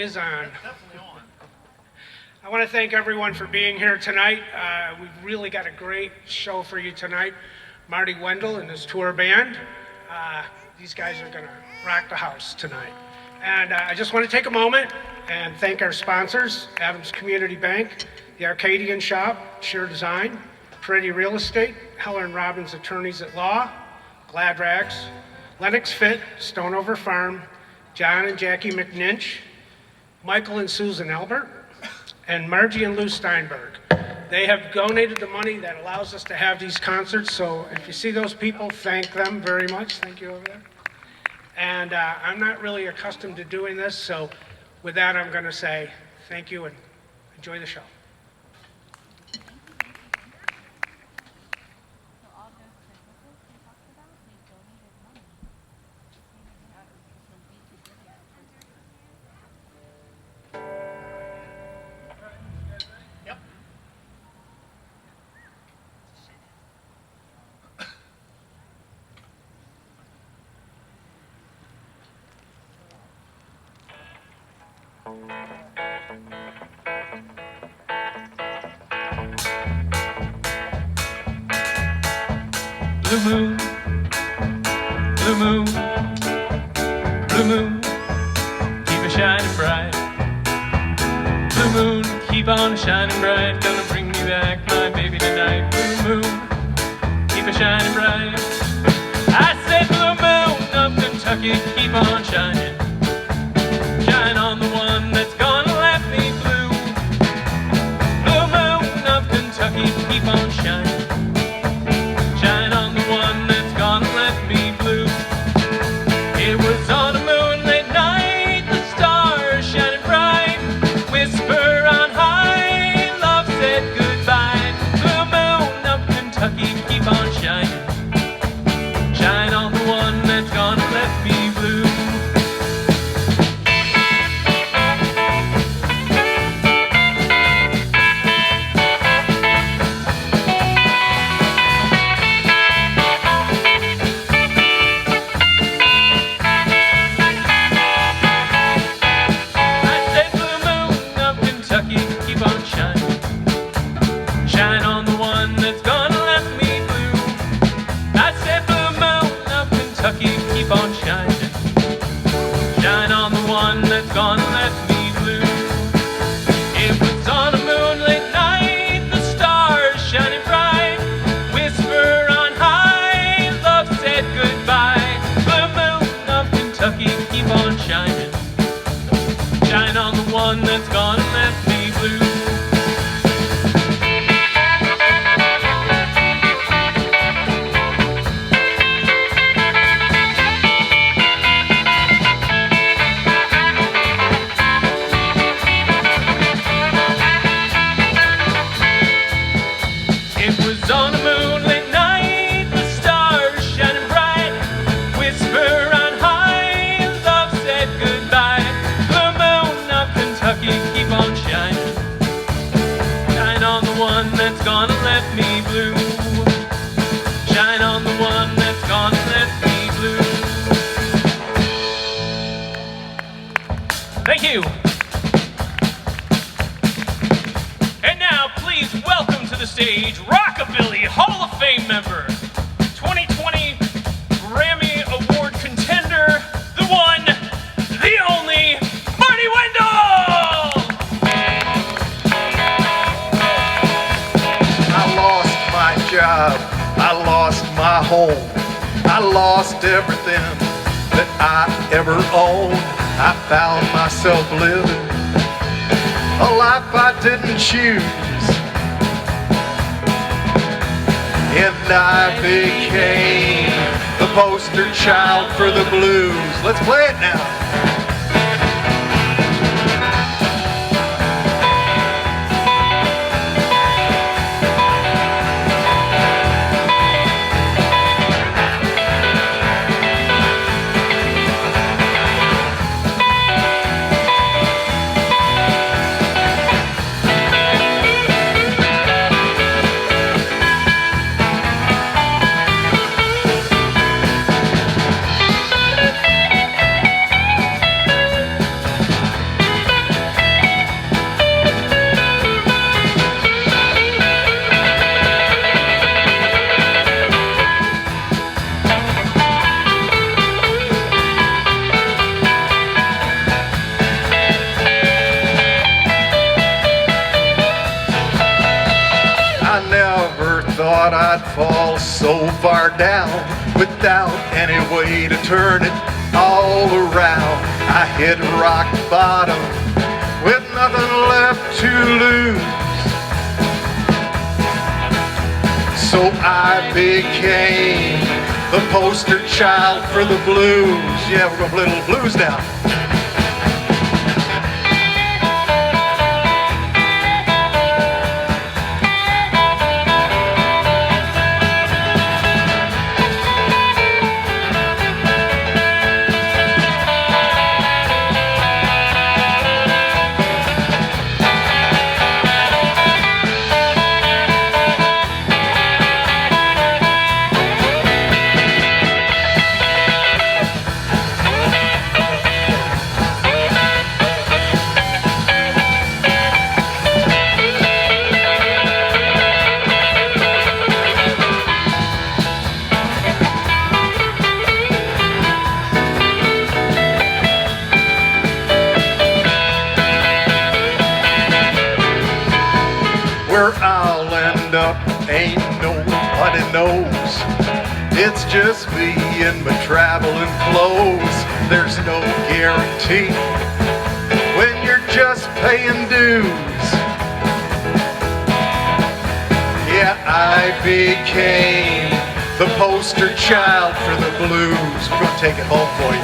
is on. I want to thank everyone for being here tonight. We've really got a great show for you tonight. Marty Wendell and his tour band. These guys are going to rock the house tonight. And I just want to take a moment and thank our sponsors, Adams Community Bank, the Arcadian Shop, Sheer Design, Peretti Real Estate, Heller and Robbins Attorneys at Law, Glad Rags, Lennox Fit, Stoneover Farm, John and Jackie McNinch, Michael and Susan Albert, and Margie and Lou Steinberg. They have donated the money that allows us to have these concerts, so if you see those people, thank them very much. Thank you over there. And I'm not really accustomed to doing this, so with that, I'm going to say thank you and enjoy the show. Blue moon, blue moon, blue moon, keep it shining bright. Blue moon, keep on shining bright, gonna bring me back my baby tonight. Blue moon, keep it shining bright. I said blue moon of Kentucky, keep on shining. Shine on the one that's gonna let me blue. Blue moon of Kentucky, keep on shining. Shine on the one that's gonna let me blue. It was on a moonlit night, the stars shining bright. Whisper on high, love said goodbye. Blue moon of Kentucky, keep on shining. Shine on the one that's gonna let me blue. Gonna let me blue. It was on a moonlit night, the stars shining bright. Whisper on high, love said goodbye. Blue moon of Kentucky, keep on shining. Shine on the one that's gonna let me blue. On a moonlit night, the stars shining bright. Whisper on high, love said goodbye. Blue moon of Kentucky, keep on shining. Shine on the one that's gonna let me blue. Shine on the one that's gonna let me blue. Thank you. And now, please welcome to the stage Rockabilly Hall of Fame member, 2020 Grammy Award contender, the one, the only, Marty Wendell! I lost my job, I lost my home, I lost everything that I ever owned. I found myself living a life I didn't choose. And I became the poster child for the blues. Let's play it now. I'd fall so far down without any way to turn it all around. I hit rock bottom with nothing left to lose. So I became the poster child for the blues. Yeah, we're gonna play a little blues now. Where I'll end up ain't nobody knows. It's just me and my traveling clothes. There's no guarantee when you're just paying dues. Yeah, I became the poster child for the blues. We're gonna take it home for you.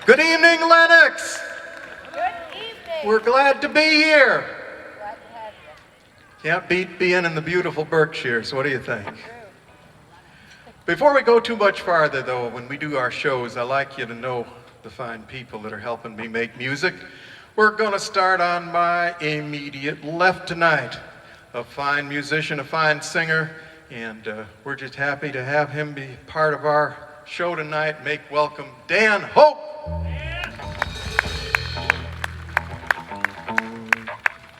Good evening, Lennox. Good evening. We're glad to be here. Glad to have you. Can't beat being in the beautiful Berkshires. What do you think? Before we go too much farther, though, when we do our shows, I like you to know the fine people that are helping me make music. We're going to start on my immediate left tonight. A fine musician, a fine singer, and we're just happy to have him be part of our show tonight. Make welcome Dan Hope.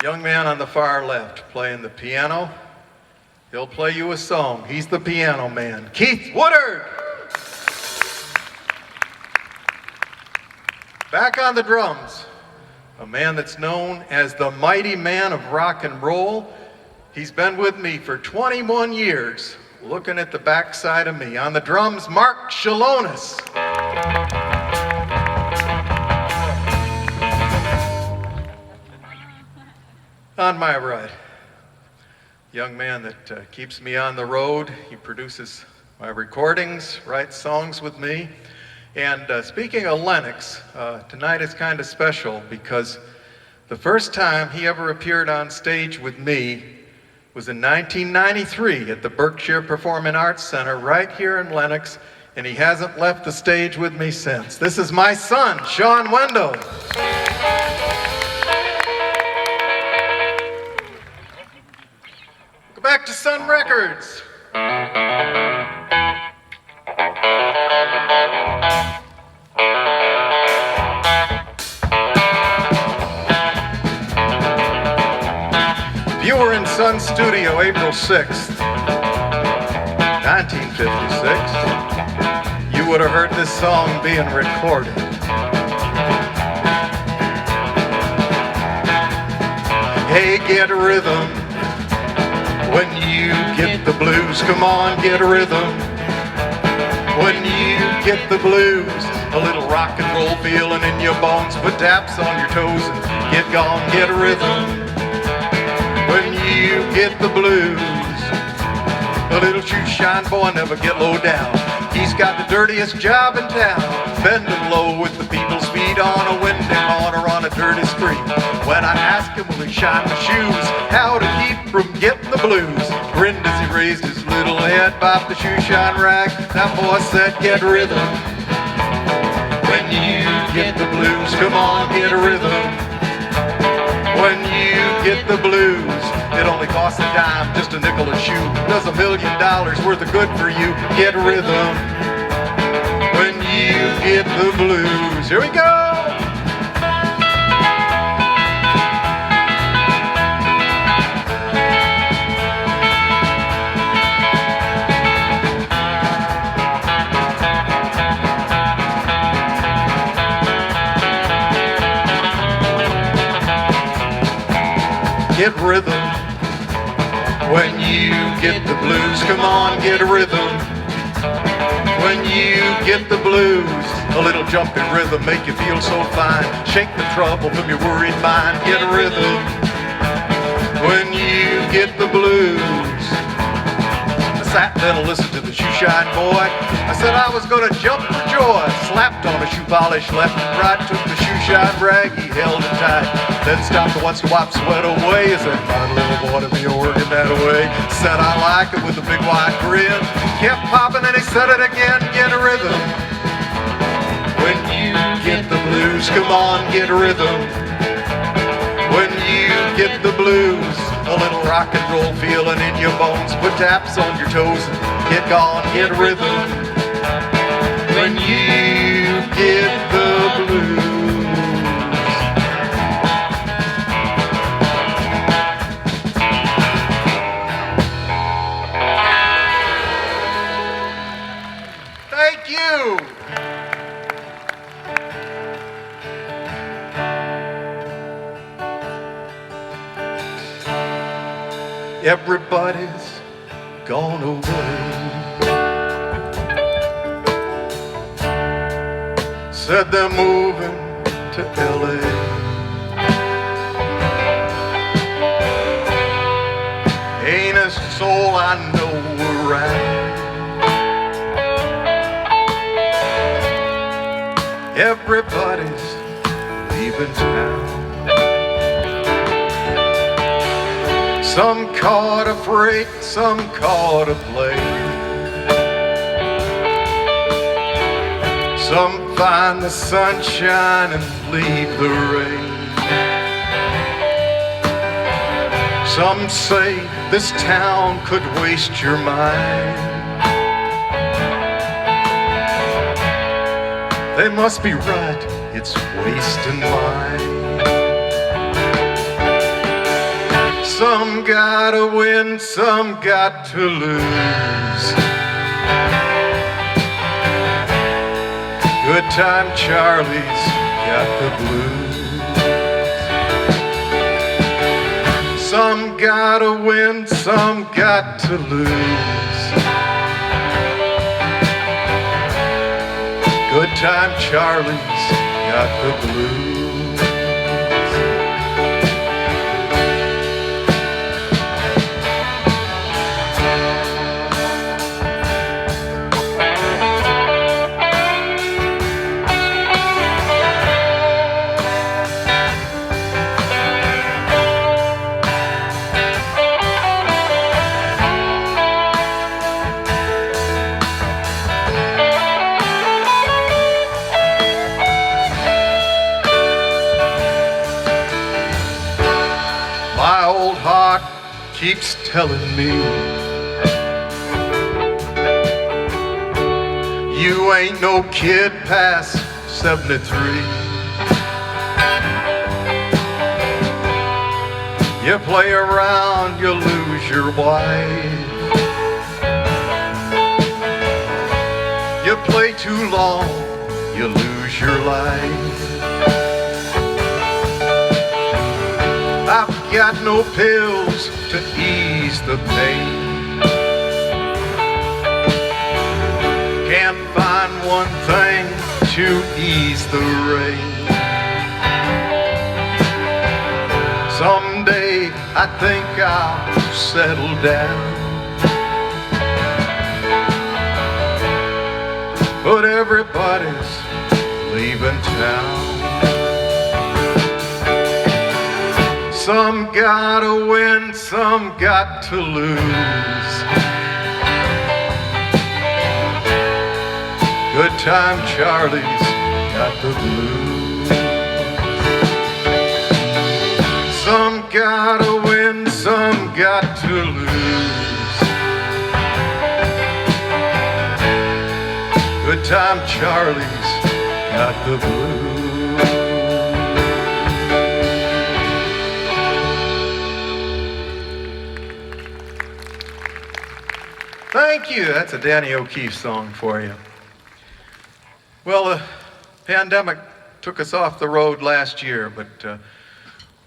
Young man on the far left playing the piano. He'll play you a song. He's the piano man. Keith Woodard. Back on the drums, a man that's known as the mighty man of rock and roll. He's been with me for 21 years, looking at the backside of me. On the drums, Mark Shalonis. On my right, young man that keeps me on the road. He produces my recordings, writes songs with me. And speaking of Lennox, tonight is kind of special because the first time he ever appeared on stage with me was in 1993 at the Berkshire Performing Arts Center right here in Lennox, and he hasn't left the stage with me since. This is my son, Sean Wendell. Go back to Sun Records. If you were in Sun Studio April 6th, 1956, you would have heard this song being recorded. Hey, get a rhythm when you get the blues. Come on, get a rhythm when you get the blues. A little rock and roll feeling in your bones. Put taps on your toes and get gone, get a rhythm when you get the blues. A little shoe shine boy, never get low down. He's got the dirtiest job in town, bending low with the people's feet on a windy corner on a dirty street. When I asked him will he shine the shoes, how to keep from getting the blues, grinned as he raised his little head, bopped the shoe shine rag. That boy said, get rhythm. When you get the blues, come on, get a rhythm. When you get the blues, it only costs a dime, just a nickel a shoe. Does $1 million worth of good for you. Get rhythm. When you get the blues. Here we go. Get rhythm. When you get the blues, come on, get a rhythm. When you get the blues, a little jumping rhythm make you feel so fine. Shake the trouble from your worried mind. Get a rhythm. When you get the blues. I sat there and listened to the shoe shine boy. I said I was gonna jump for joy. Slapped on a shoe polish left and right. Took the shoe shine rag, he held it tight. Then stopped once to wipe sweat away. He said, my little boy to be working that way. Said I like it with a big wide grin. Kept popping and he said it again. Get a rhythm. When you get the blues, come on, get a rhythm. When you get the blues, a little rock and roll feeling in your bones. Put taps on your toes and get gone, get a rhythm. When you get the blues. Thank you. Everybody's gone away. Said they're moving to LA. Ain't a soul I know around. Everybody's leaving town. Some caught a freight, some caught a plane. Some find the sunshine and leave the rain. Some say this town could waste your mind. They must be right, it's wasting mine. Some gotta win, some got to lose. Good time Charlie's got the blues. Some gotta win, some got to lose. Good time Charlie's got the blues. My old heart keeps telling me you ain't no kid past 73. You play around, you lose your wife. You play too long, you lose your life. I've got no pills to ease the pain. Can't find one thing to ease the rain. Someday I think I'll settle down. but everybody's leaving town. Some gotta win, some got to lose. Good time Charlie's got the blues. Some gotta win, some got to lose. Good time Charlie's got the blues. Thank you. That's a Danny O'Keefe song for you. Well, the pandemic took us off the road last year, but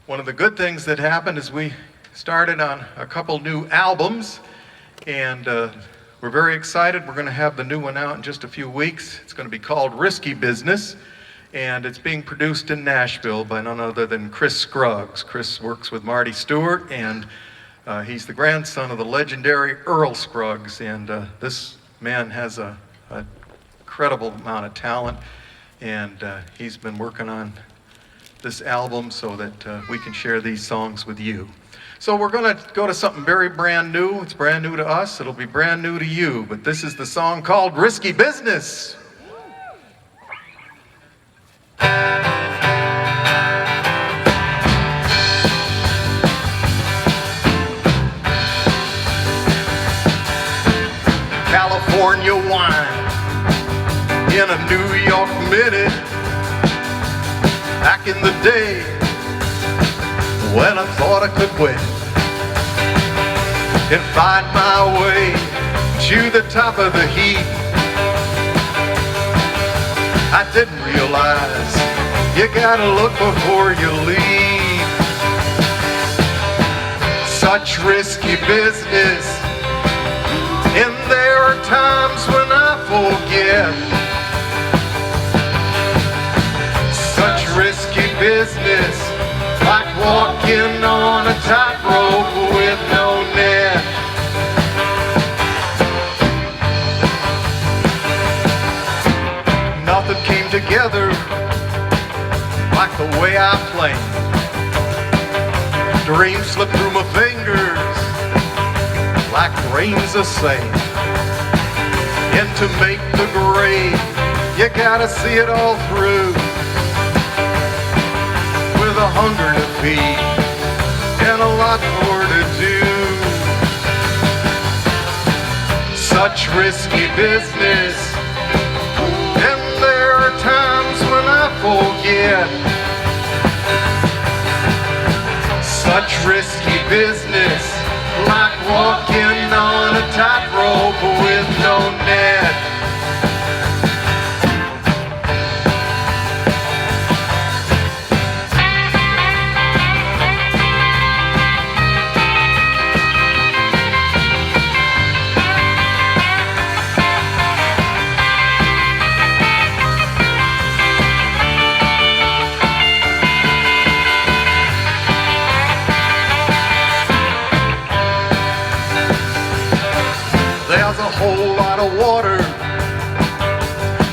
one of the good things that happened is we started on a couple new albums, and we're very excited. We're going to have the new one out in just a few weeks. It's going to be called Risky Business, and it's being produced in Nashville by none other than Chris Scruggs. Chris works with Marty Stewart, and he's the grandson of the legendary Earl Scruggs, and this man has a incredible amount of talent, and he's been working on this album so that we can share these songs with you. So we're going to go to something very brand new. It's brand new to us. It'll be brand new to you, but this is the song called Risky Business. California wine in a New York minute. Back in the day when I thought I could win and find my way to the top of the heap, I didn't realize you gotta look before you leave. Such risky business, and there are times when I forget. Such risky business, like walking on a tightrope with no net. Nothing came together like the way I planned. Dreams slipped through my fingers like grains of sand. And to make the grade, you gotta see it all through, with a hunger to feed and a lot more to do. Such risky business, and there are times when I forget. Such risky business, like walking on a tightrope with no net. There's a whole lot of water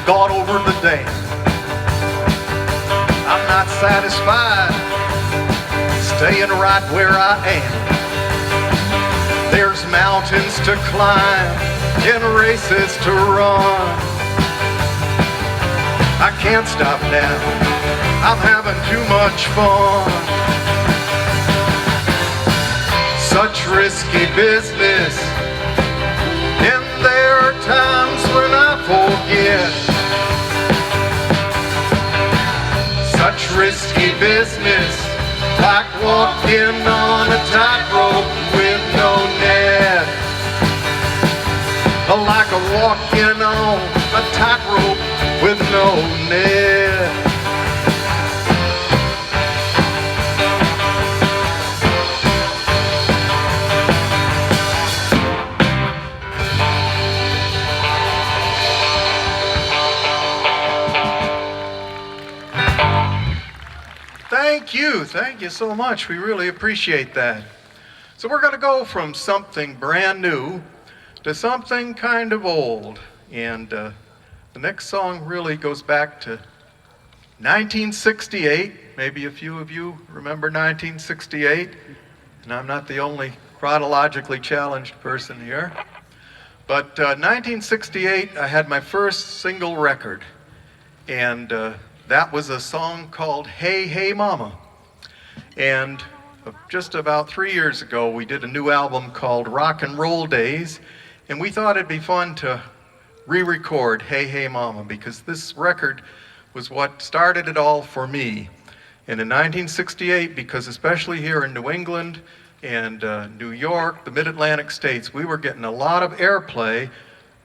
gone over the dam. I'm not satisfied staying right where I am. There's mountains to climb and races to run. I can't stop now, I'm having too much fun. Such risky business, and there are times when I forget. Such risky business, like walking on a tightrope with no net. Like a walking on a tightrope with no net. Thank you so much. We really appreciate that. So we're going to go from something brand new to something kind of old. And The next song really goes back to 1968. Maybe a few of you remember 1968, and I'm not the only chronologically challenged person here. But 1968, I had my first single record, and that was a song called Hey, Hey Mama. And just about 3 years ago, we did a new album called Rock and Roll Days, and we thought it'd be fun to re-record Hey, Hey Mama, because this record was what started it all for me. And in 1968, because especially here in New England and New York, the Mid-Atlantic states, we were getting a lot of airplay.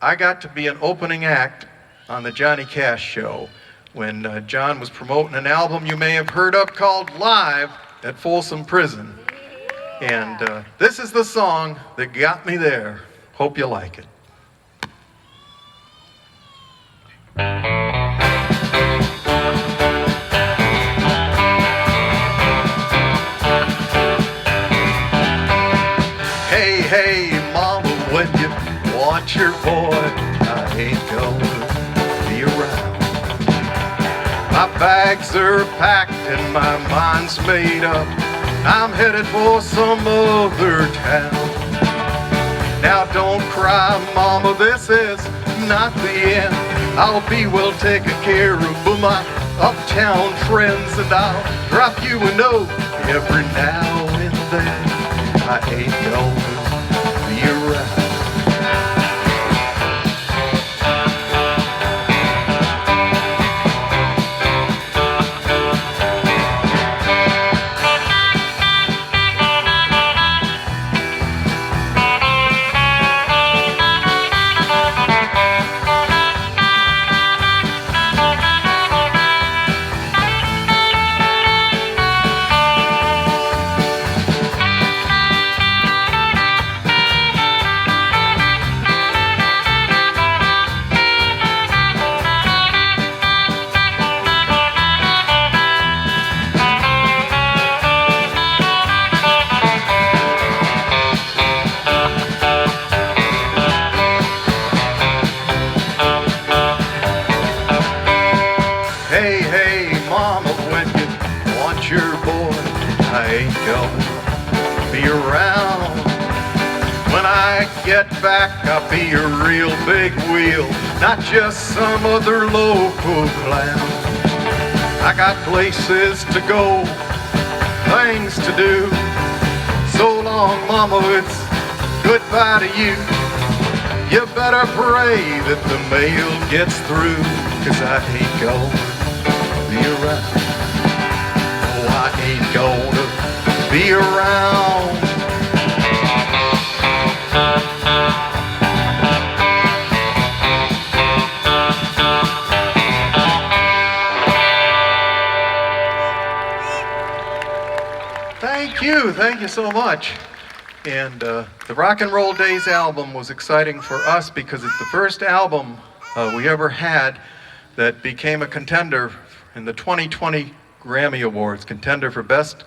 I got to be an opening act on the Johnny Cash Show when John was promoting an album you may have heard of called Live at Folsom Prison. And this is the song that got me there. Hope you like it. Hey, hey, mama, when you want your boy, I ain't gonna be around. My bags are packed and my mind's made up. I'm headed for some other town. Now don't cry, mama, this is not the end. I'll be well taken care of by my uptown friends, and I'll drop you a note every now and then. I ain't gonna be around. Hey, hey, mama, when you want your boy, I ain't gonna be around. When I get back, I'll be a real big wheel, not just some other local clown. I got places to go, things to do. So long, mama, it's goodbye to you. You better pray that the mail gets through, 'cause I ain't gonna be around. Oh, I ain't gonna be around. Thank you so much. And the Rock and Roll Days album was exciting for us because it's the first album we ever had that became a contender in the 2020 Grammy Awards, contender for Best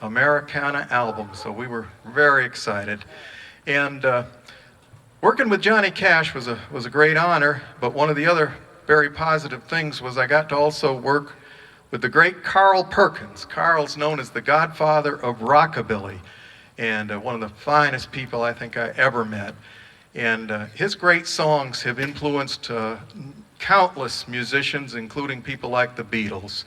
Americana Album. So we were very excited. And working with Johnny Cash was a great honor, but one of the other very positive things was I got to also work with the great Carl Perkins. Carl's known as the godfather of rockabilly, and one of the finest people I think I ever met. And his great songs have influenced countless musicians, including people like the Beatles.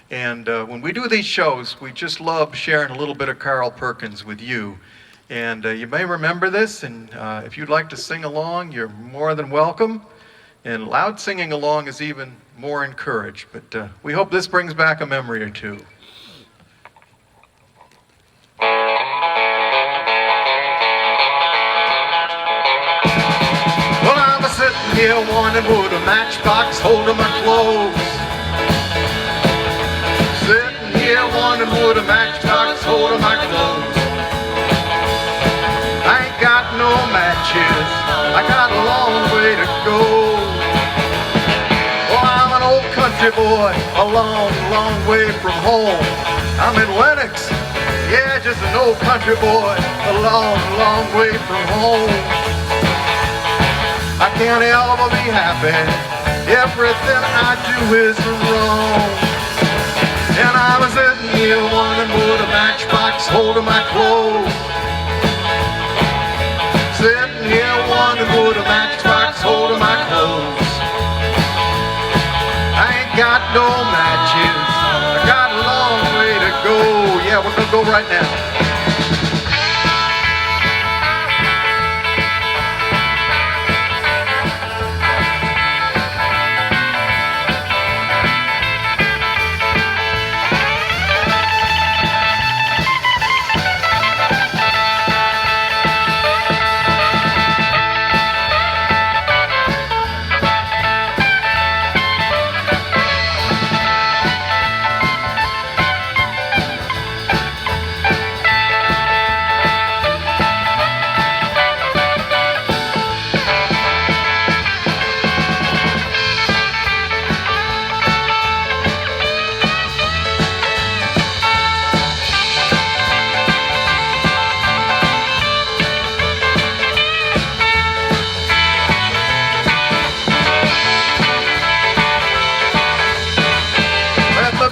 And when we do these shows, we just love sharing a little bit of Carl Perkins with you. And you may remember this, and if you'd like to sing along, you're more than welcome. And loud singing along is even more encouraged. But we hope this brings back a memory or two. Well, I'm sitting here wondering would a matchbox hold my clothes? Sitting here wondering would a matchbox hold my clothes? I ain't got no matches, I got a long way to go. Well, I'm an old country boy, a long, long way from home. I'm in Lenox, yeah, just an old country boy, a long, long way from home. I can't ever be happy Everything I do is wrong. And I was sitting here wanting would a matchbox holding my clothes. Sitting here wanting would a matchbox holding my clothes. I ain't got no matches. I got a long way to go. Yeah, we're gonna go right now.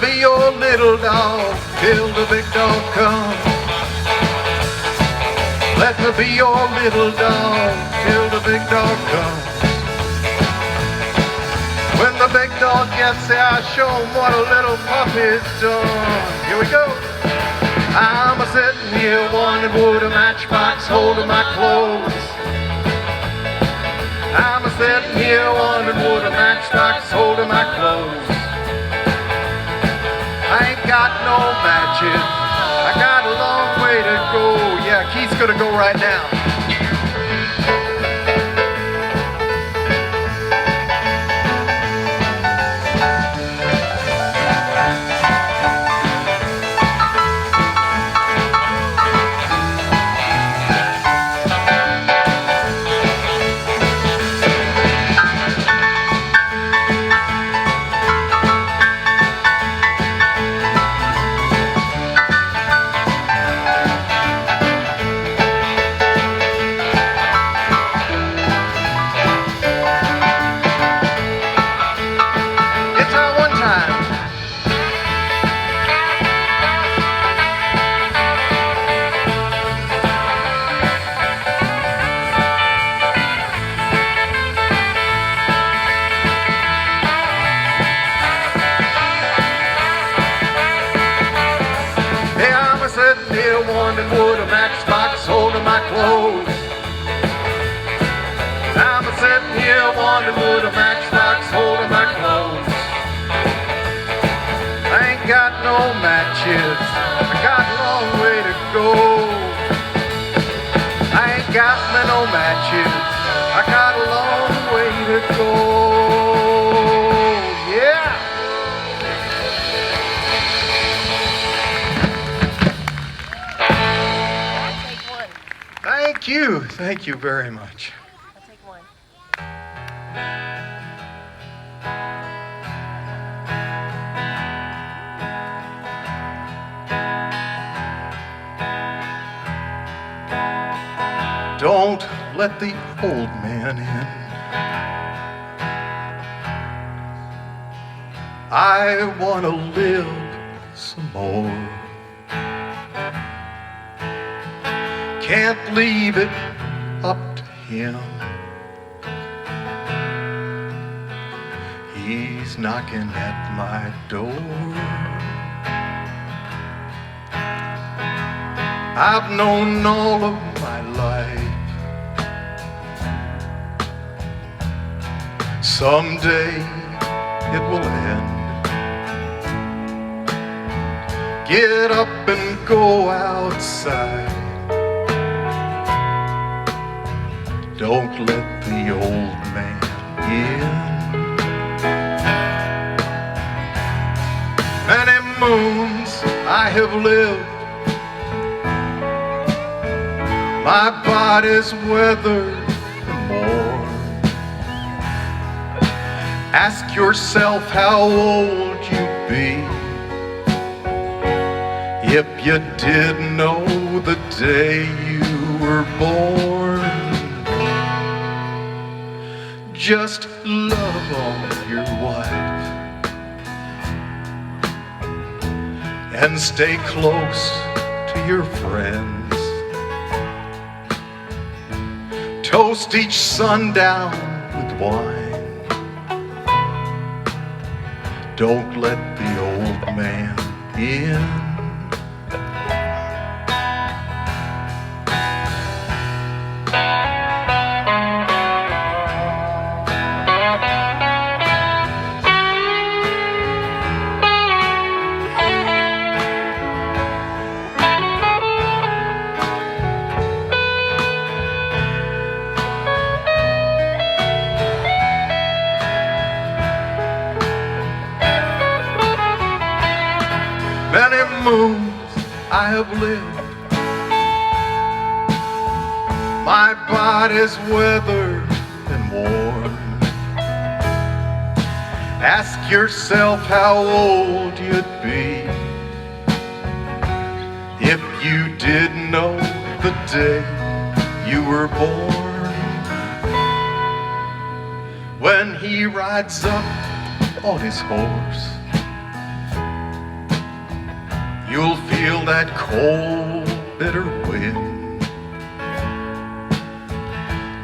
Be your little dog till the big dog comes. Let me be your little dog till the big dog comes. When the big dog gets there, I show him what a little puppy's done. Here we go. I'm a sitting here wanting wood a matchbox holding my clothes. I'm a sitting here wanting wood a matchbox holding my clothes. I ain't got no matches. I got a long way to go. Yeah, Keith's gonna go right now. Sitting here wondering would a matchbox holding my clothes. I'm sitting here wondering would a matchbox holding my clothes. I ain't got no matches. I got a long way to go. I ain't got me no matches. I got a long way to go. Yeah. Thank you. Thank you very much. I'll take one. Don't let the old man in. I want to live some more. Can't leave it up to him. He's knocking at my door. I've known all of my life someday it will end. Get up and go outside. Don't let the old man in. Many moons I have lived. My body's weathered and worn. Ask yourself how old you'd be if you did know the day you were born. Just love on your wife and stay close to your friends. Toast each sundown with wine. Don't let the old man in. Many moons I have lived, my body's weathered and worn. Ask yourself how old you'd be if you didn't know the day you were born. When he rides up on his horse, you'll feel that cold, bitter wind.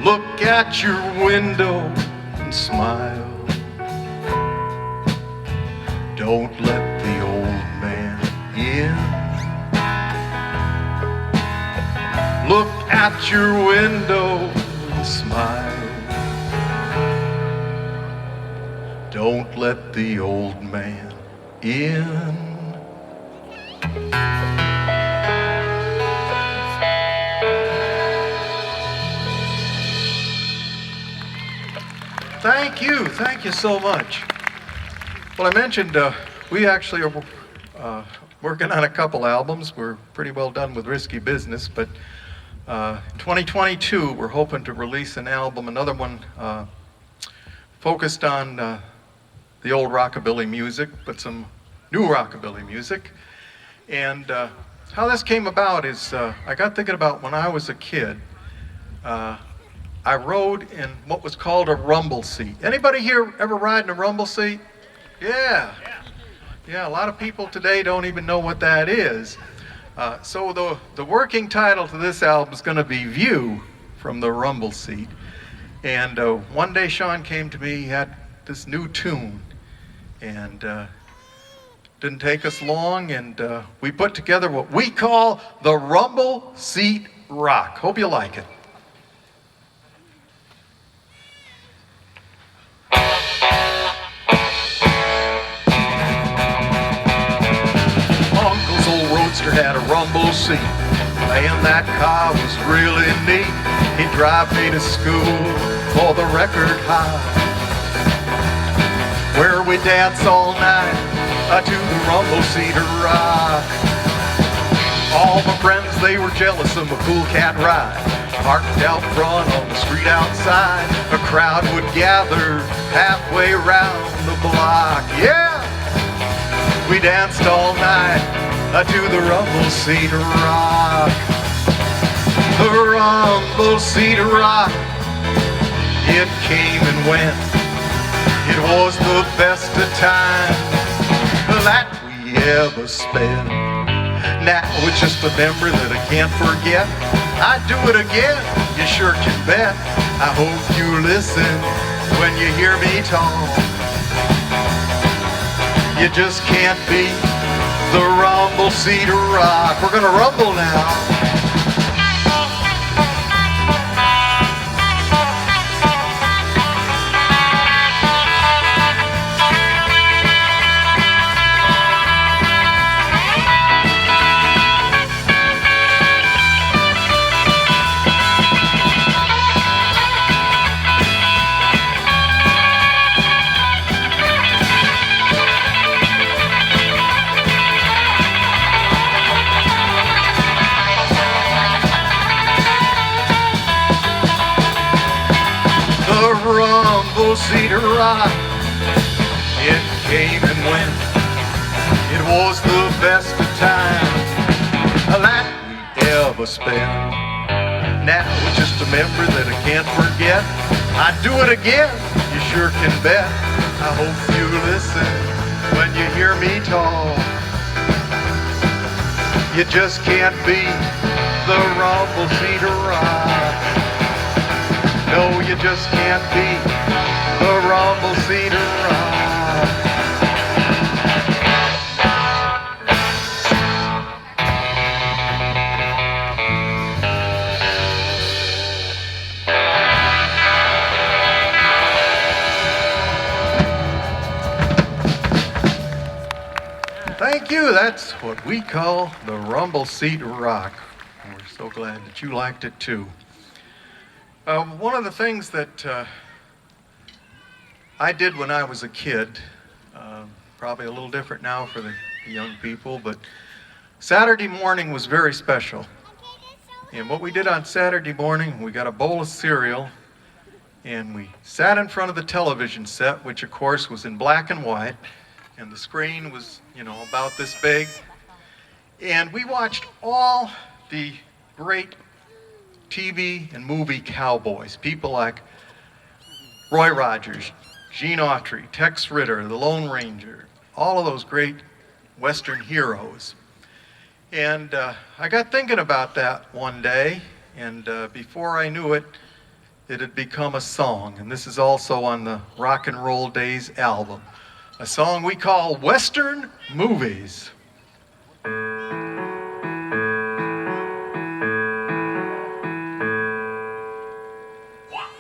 Look at your window and smile. Don't let the old man in. Look at your window and smile. Don't let the old man in. Thank you so much. Well, I mentioned we actually are working on a couple albums. We're pretty well done with Risky Business, but 2022 we're hoping to release an album, another one focused on the old rockabilly music, but some new rockabilly music. And how this came about is I got thinking about when I was a kid. I rode in what was called a rumble seat. Anybody here ever ride in a rumble seat? Yeah, a lot of people today don't even know what that is. So the working title to this album is going to be View from the Rumble Seat. And one day Sean came to me, he had this new tune, and didn't take us long, and we put together what we call the Rumble Seat Rock. Hope you like it. Uncle's old roadster had a rumble seat. Man, that car was really neat. He'd drive me to school for the record high, where we dance all night to the rumble seat rock. All my friends, they were jealous of my cool cat ride. Parked out front on the street outside, a crowd would gather halfway round the block. Yeah, we danced all night to the rumble seat rock. The rumble seat rock, it came and went. It was the best of time that we ever spent. Now it's just a memory that I can't forget. I'd do it again, you sure can bet. I hope you listen when you hear me talk. You just can't beat the rumble seat rock. We're gonna rumble now. Seat rock, it came and went. It was the best of time that we ever spent. now it's just a memory that I can't forget. I'd do it again, you sure can bet. I hope you listen when you hear me talk. You just can't beat the rumble Cedar Rock. No, you just can't beat the rumble Cedar Rock. Thank you. That's what we call the Rumble Cedar Rock. We're so glad that you liked it too. One of the things that I did when I was a kid, probably a little different now for the young people, but Saturday morning was very special. And what we did on Saturday morning, we got a bowl of cereal and we sat in front of the television set, which of course was in black and white, and the screen was, about this big. And we watched all the great TV and movie cowboys, people like Roy Rogers, Gene Autry, Tex Ritter, the Lone Ranger, all of those great Western heroes. And I got thinking about that one day, and before I knew it, it had become a song. And this is also on the Rock and Roll Days album, a song we call Western Movies. 1,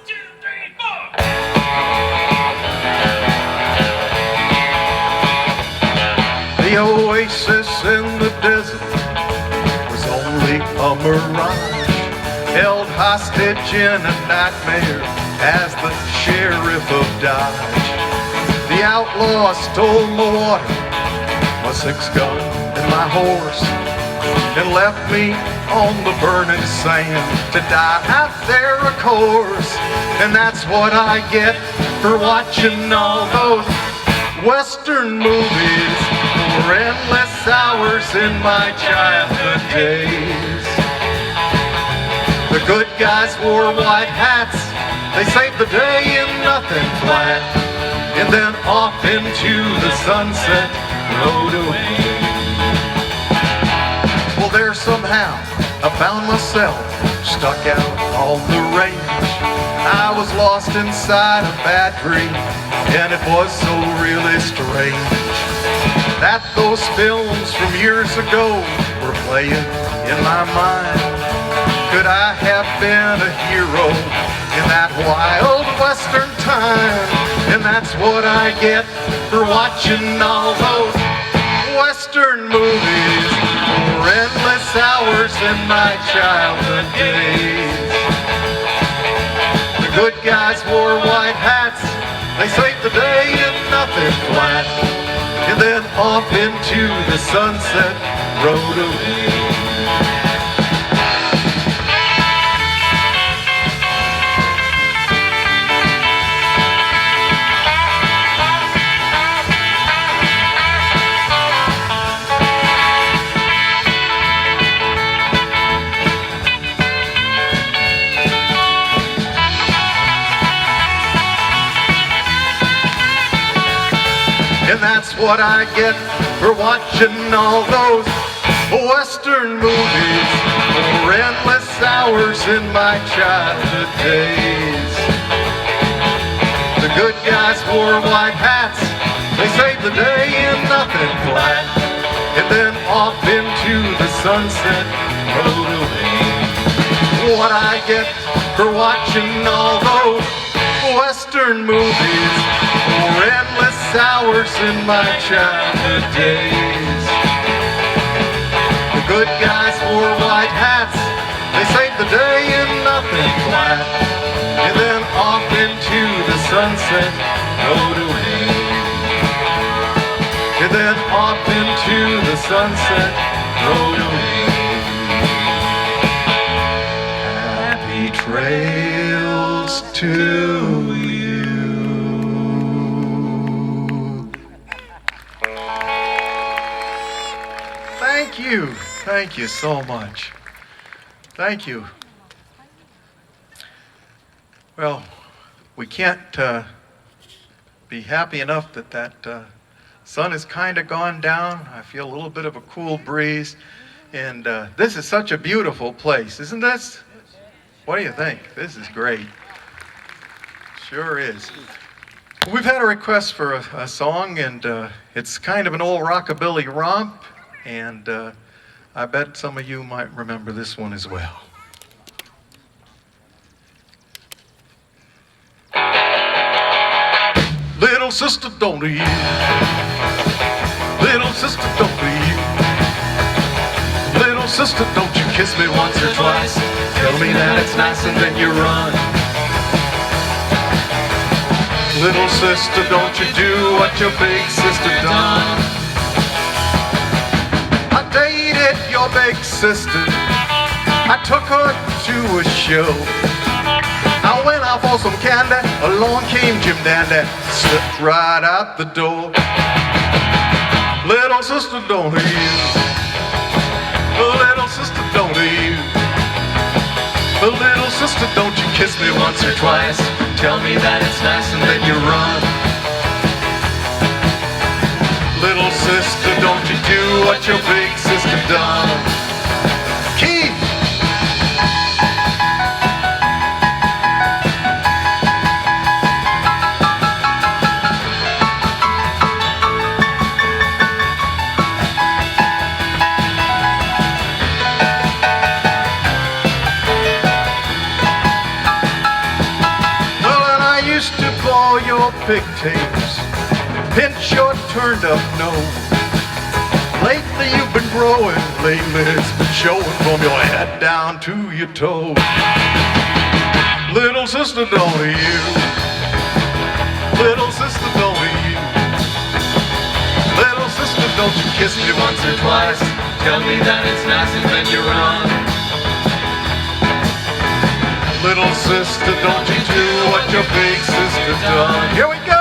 2, 3, 4. The oasis in the desert was only a mirage, held hostage in a nightmare as the sheriff of Dodge. The outlaw stole my water, my 6-gun, and my horse, and left me on the burning sand to die out there, of course. And that's what I get for watching all those Western movies for endless hours in my childhood days. The good guys wore white hats, they saved the day in nothing flat, and then off into the sunset rode away. Well, there somehow I found myself stuck out on the range. I was lost inside a bad dream, and it was so really strange that those films from years ago were playing in my mind. Could I have been a hero in that wild Western time? And that's what I get for watching all those Western movies for endless hours in my childhood days. The good guys wore white hats, they saved the day in nothing flat, and then off into the sunset rode away. And that's what I get for watching all those Western movies for endless hours in my childhood days. The good guys wore white hats, they saved the day in nothing flat, and then off into the sunset rode away. What I get for watching all those Western movies for endless hours in my childhood days. The good guys wore white hats, they saved the day in nothing flat, and then off into the sunset rode away. And then off into the sunset rode away. Happy trails to you. Thank you so much. Thank you. Well, we can't be happy enough that that sun has kind of gone down. I feel a little bit of a cool breeze. And this is such a beautiful place, isn't this? What do you think? This is great. Sure is. We've had a request for a song, and it's kind of an old rockabilly romp. And I bet some of you might remember this one as well. Little sister, don't you? Little sister, don't you? Little sister, don't you kiss me once or twice? Tell me that it's nice and then you run. Little sister, don't you do what your big sister done? I dated your big sister. I took her to a show. I went out for some candy, along came Jim Dandy, slipped right out the door. Little sister, don't you? Little sister, don't you? Little sister, don't you kiss me once or twice? Tell me that it's nice and then you run. Little sister, don't you do what your big sister done? Keith! Your pigtails, pinch your turned up nose. Lately you've been growing, lately it's been showing from your head down to your toes. Little sister, don't you? Little sister, don't you? Little sister, don't you kiss me once or twice? Tell me that it's nice and then you run. Little sister, don't you do what your big sister done? Here we go!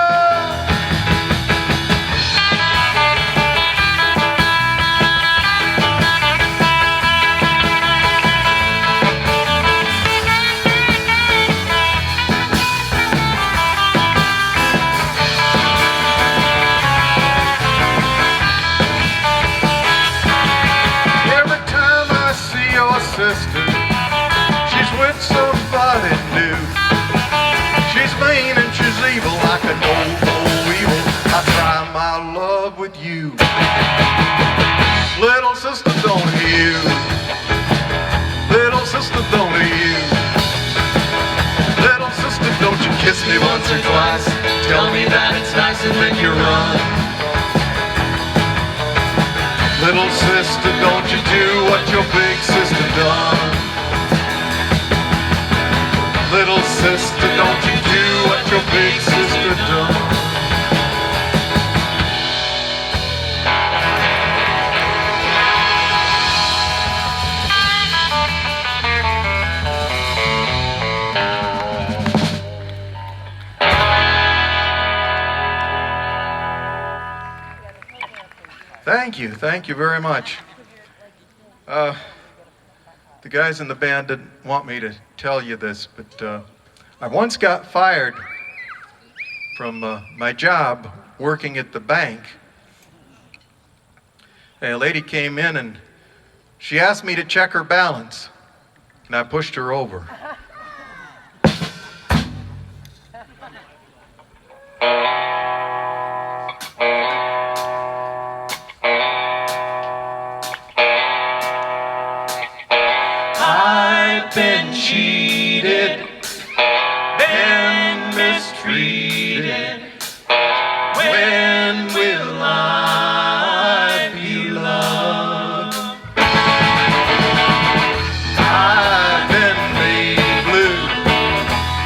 Every time I see your sister, she's with somebody new. She's mean and she's evil like an old evil. I try my love with you. Little sister, don't you? Little sister, don't you? Little sister, don't you kiss me once or twice? Tell me that it's nice and then you run. Little sister, don't you do what your big sister done? Little sister, don't you do what your big sister done? Thank you very much. The guys in the band didn't want me to tell you this, but I once got fired from my job working at the bank. A lady came in and she asked me to check her balance, and I pushed her over. Been cheated, been mistreated. When will I be loved? I've been made blue,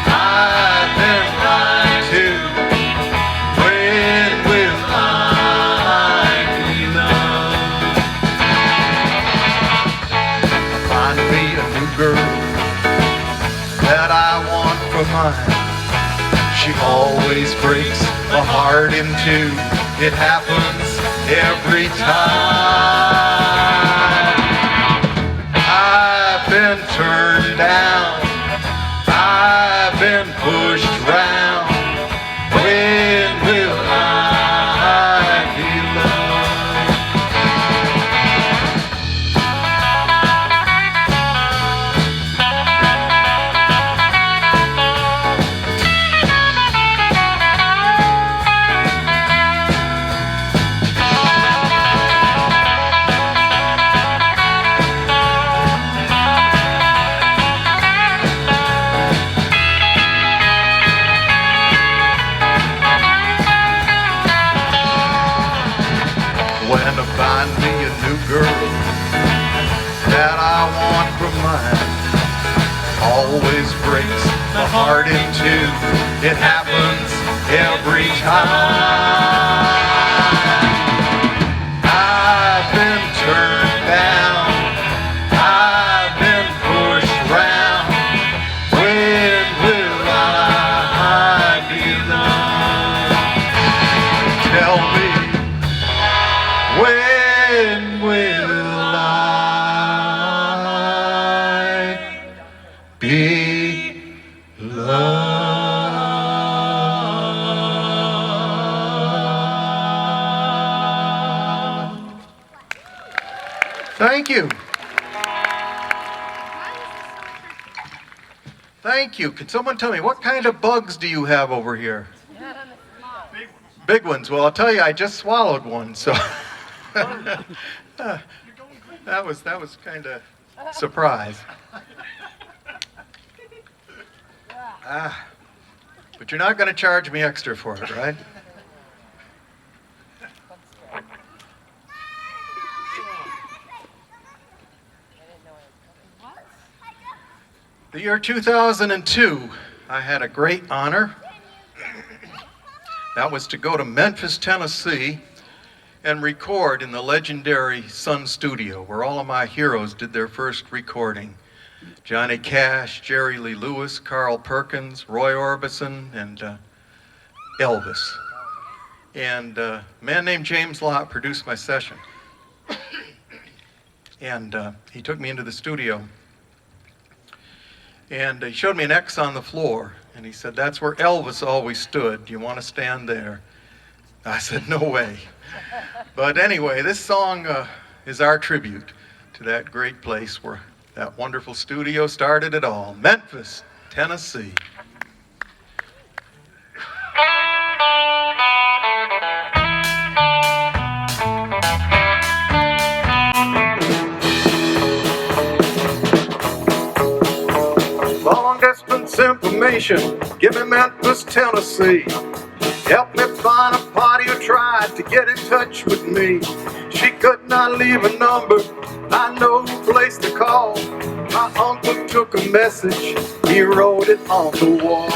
I've been lied to. When will I be loved? Find me a new girl that I want for mine. She always breaks my heart in two. It happens every time. I've been turned down, I've been find me a new girl that I want for mine. Always breaks my heart in two. It happens every time. I've been turned down. I've been pushed round. When will I belong? Tell me, when will I be loved? Thank you. Thank you. Can someone tell me, what kind of bugs do you have over here? Big ones. Well, I'll tell you, I just swallowed one, so that was kind of surprise. But you're not going to charge me extra for it, right? The year 2002, I had a great honor. That was to go to Memphis, Tennessee, and record in the legendary Sun Studio, where all of my heroes did their first recording. Johnny Cash, Jerry Lee Lewis, Carl Perkins, Roy Orbison, and Elvis. And a man named James Lott produced my session. And he took me into the studio. And he showed me an X on the floor. And he said, that's where Elvis always stood. Do you want to stand there? I said, no way. But anyway, this song is our tribute to that great place where that wonderful studio started it all. Memphis, Tennessee. Long distance information, give me Memphis, Tennessee. Help me find a party who tried to get in touch with me. She could not leave a number, I know who place to call. My uncle took a message, he wrote it on the wall.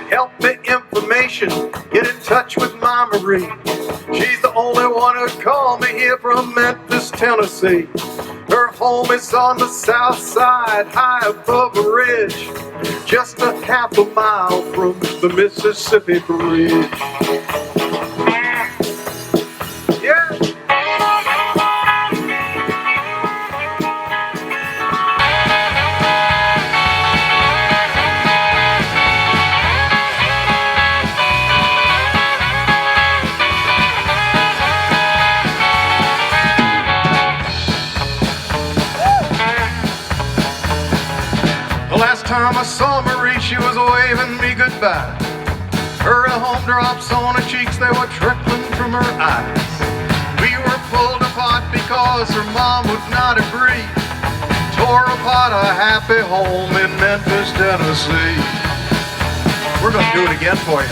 Help me information, get in touch with my Marie. She's the only one who called me here from Memphis, Tennessee. Her home is on the south side, high above a ridge, just a half a mile from the Mississippi Bridge. Yeah. Last time I saw Marie, she was waving me goodbye. Her home drops on her cheeks, they were trickling from her eyes. We were pulled apart because her mom would not agree. Tore apart a happy home in Memphis, Tennessee. We're gonna do it again for you.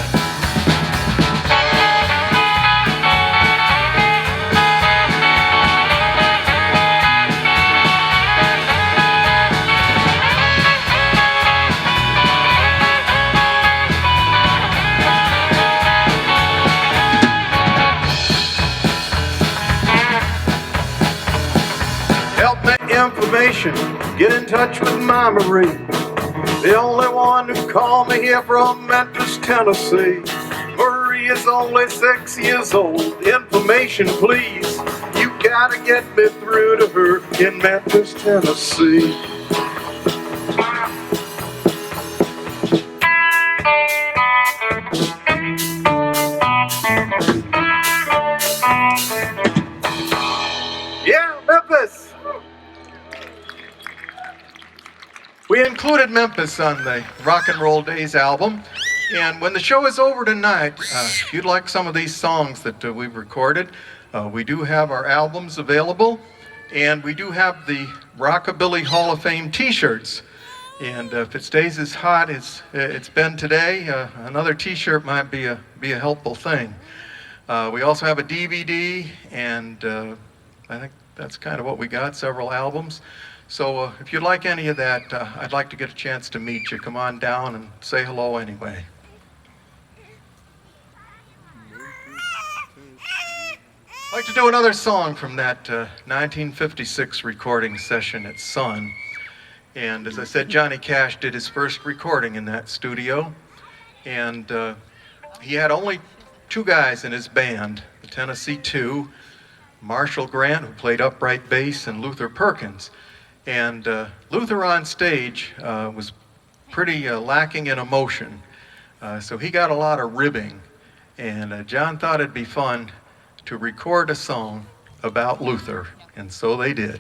Information, get in touch with my Marie, the only one who called me here from Memphis, Tennessee. Marie is only 6 years old. Information, please. You gotta get me through to her in Memphis, Tennessee. Yeah, Memphis. We included Memphis on the Rock and Roll Days album, and when the show is over tonight, if you'd like some of these songs that we've recorded, we do have our albums available, and we do have the Rockabilly Hall of Fame t-shirts. And if it stays as hot as it's been today, another t-shirt might be a helpful thing. We also have a DVD, and I think that's kind of what we got, several albums. So if you'd like any of that, I'd like to get a chance to meet you. Come on down and say hello anyway. I'd like to do another song from that 1956 recording session at Sun. And as I said, Johnny Cash did his first recording in that studio. And he had only two guys in his band, the Tennessee Two, Marshall Grant, who played upright bass, and Luther Perkins. And Luther on stage was pretty lacking in emotion, so he got a lot of ribbing. And John thought it'd be fun to record a song about Luther, and so they did.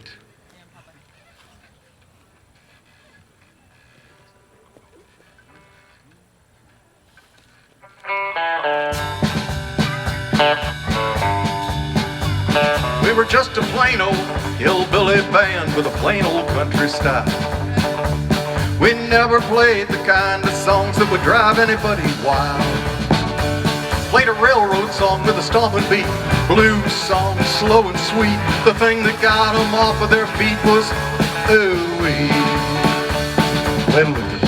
We were just a plain old hillbilly band with a plain old country style. We never played the kind of songs that would drive anybody wild. Played a railroad song with a stomping beat, blues song slow and sweet. The thing that got them off of their feet was ooh-wee. Play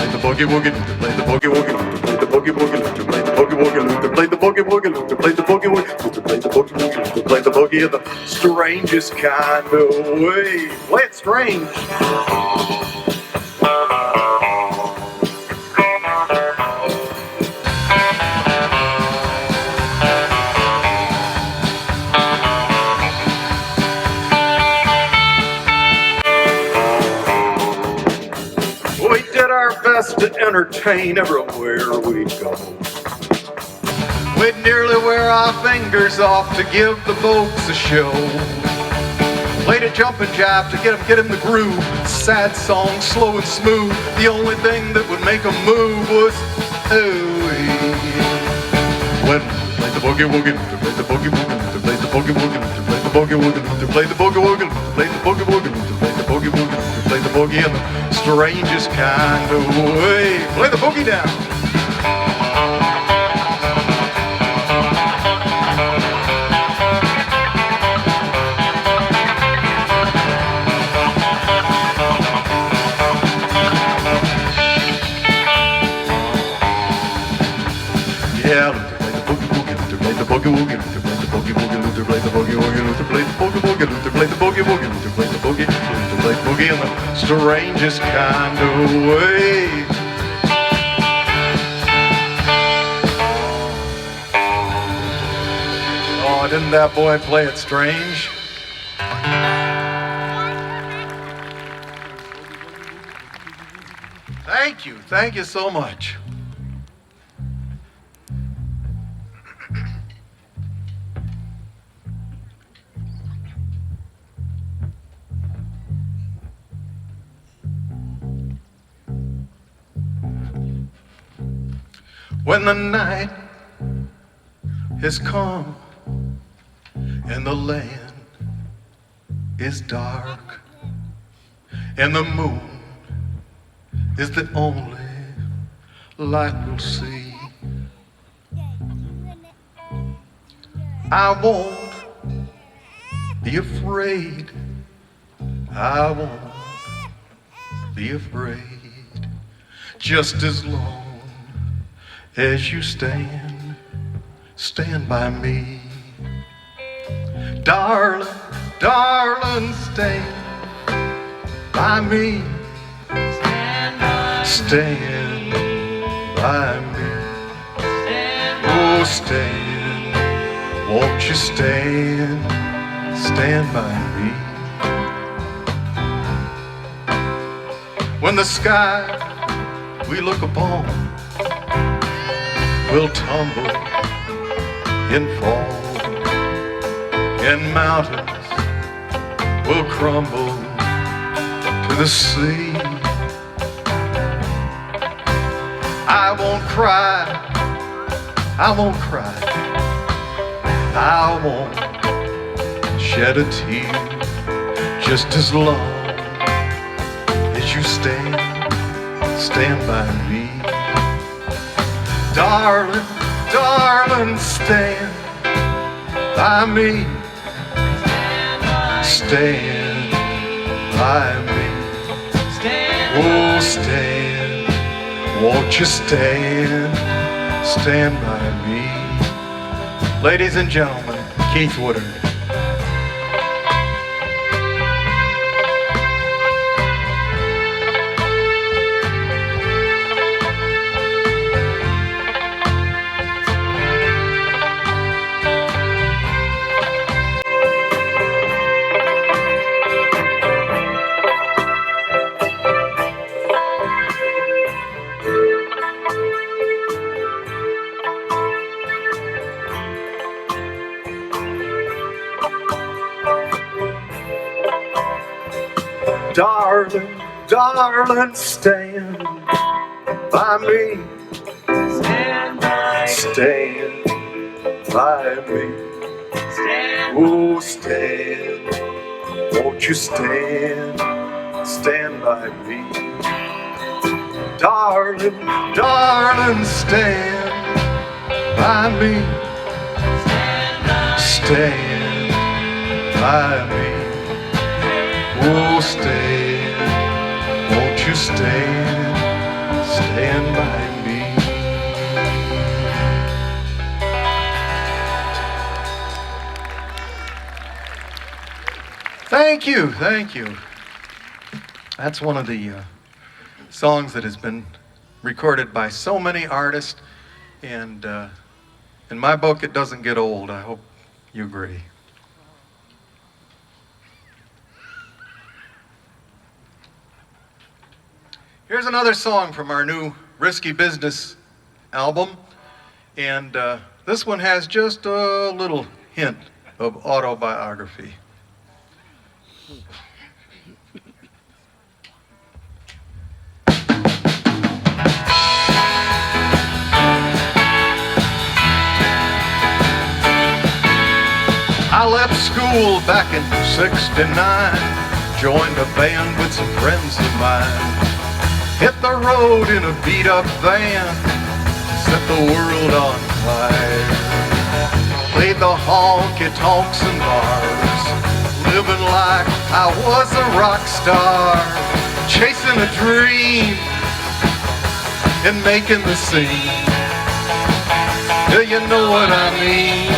the boogie woogie, play the boogie woogie, play the boogie woogie, play the boogie woogie, play the boogie woogie, play the boogie woogie, play the boogie woogie, play the boogie in the strangest kind of way. Play it strange. To entertain everywhere we go. We'd nearly wear our fingers off to give the folks a show. Played a jumping jive to get 'em the groove. Sad song, slow and smooth. The only thing that would make 'em move was ooh-wee. When we played the boogie woogie, to play the boogie woogie, to play the boogie woogie, to play the boogie woogie, to play the boogie woogie, to play the boogie woogie, to play the boogie woogie, to play the boogie in the strangest kind of way. Play the boogie down. Yeah, Luther played the boogie woogie, Luther played the boogie woogie, Luther played the boogie woogie, Luther played the boogie woogie, Luther played the boogie woogie, Luther played the boogie, Luther played the boogie in the strangest kind of way. Oh, didn't that boy play it strange? Thank you so much. When the night has come and the land is dark and the moon is the only light we'll see, I won't be afraid. I won't be afraid. Just as long as you stand by me. Darling, darling, stand by me. Stand by me. Oh, stand, won't you stand by me. When the sky we look upon will tumble and fall, and mountains will crumble to the sea, I won't cry, I won't cry, I won't shed a tear, just as long as you stand by me. Darling, darling, stand by me. Stand by me. Oh, stand, won't you stand, stand by me. Ladies and gentlemen, Keith Woodard. Darling, darling, stand by me. Stand by me. Oh, stand, won't you stand, stand by me. Darling, darling, stand by me. Stand by me. Oh, stand, won't you stand, stand by me. Thank you, thank you. That's one of the songs that has been recorded by so many artists, and in my book it doesn't get old. I hope you agree. Here's another song from our new Risky Business album, and this one has just a little hint of autobiography. I left school back in '69, joined a band with some friends of mine. Hit the road in a beat-up van, set the world on fire. Played the honky-tonks and bars, living like I was a rock star, chasing a dream and making the scene. Do you know what I mean?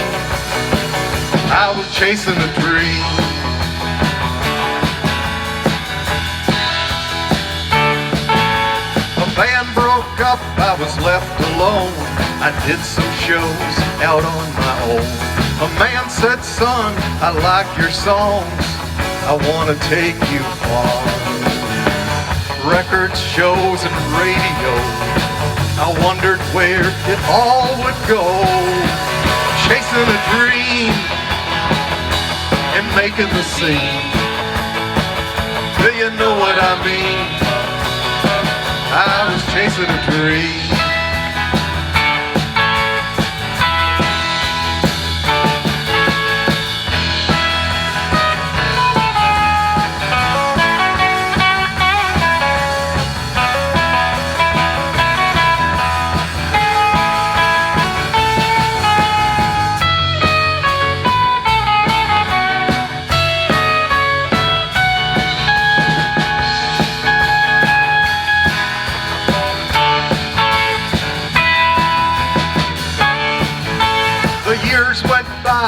I was chasing a dream. Band broke up, I was left alone. I did some shows out on my own. A man said, son, I like your songs, I want to take you far. Records, shows, and radio, I wondered where it all would go. Chasing a dream and making the scene. Do you know what I mean? I was chasing a dream.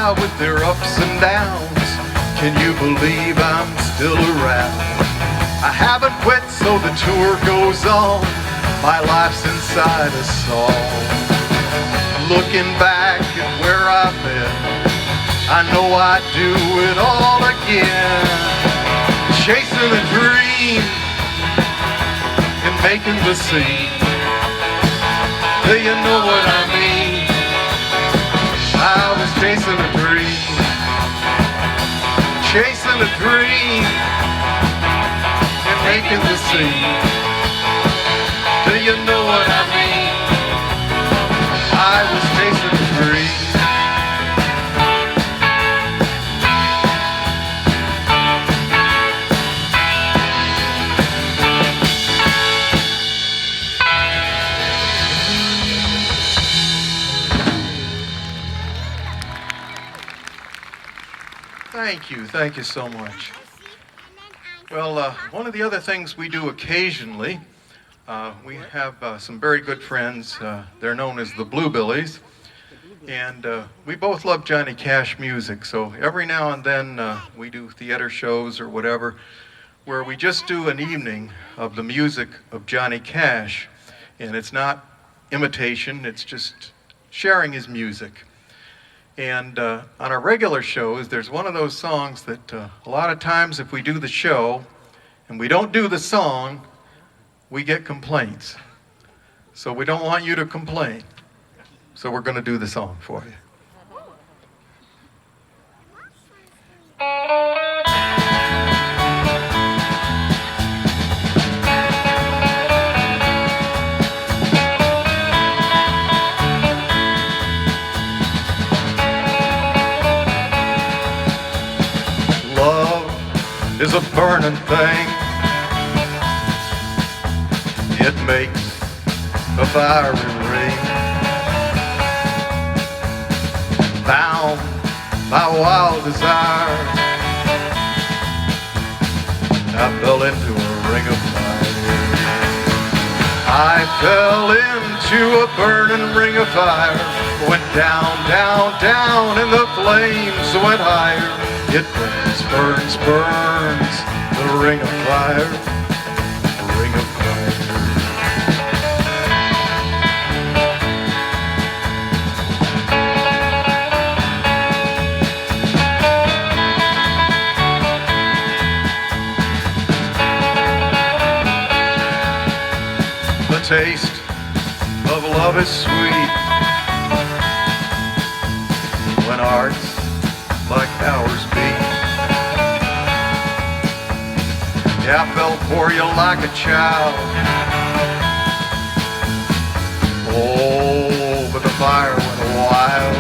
With their ups and downs, can you believe I'm still around? I haven't quit, so the tour goes on. My life's inside a song. Looking back at where I've been, I know I'd do it all again. Chasing a dream and making the scene. Do you know what I mean? I was chasing a dream, chasing a dream, and making the scene. Do you know what I mean? I was chasing a dream. Thank you so much. Well, one of the other things we do occasionally, we have some very good friends. They're known as the Bluebillies, and we both love Johnny Cash music. So every now and then we do theater shows or whatever, where we just do an evening of the music of Johnny Cash, and it's not imitation, it's just sharing his music. And on our regular shows, there's one of those songs that a lot of times if we do the show and we don't do the song, we get complaints. So we don't want you to complain. So we're going to do the song for you. Is a burning thing. It makes a fiery ring. Bound by wild desire, I fell into a ring of fire. I fell into a burning ring of fire. Went down, down, down, and the flames went higher. It burns, burns, burns, the ring of fire, the ring of fire. The taste of love is sweet when hearts like ours beat. Yeah, I fell for you like a child. Oh, but the fire went wild.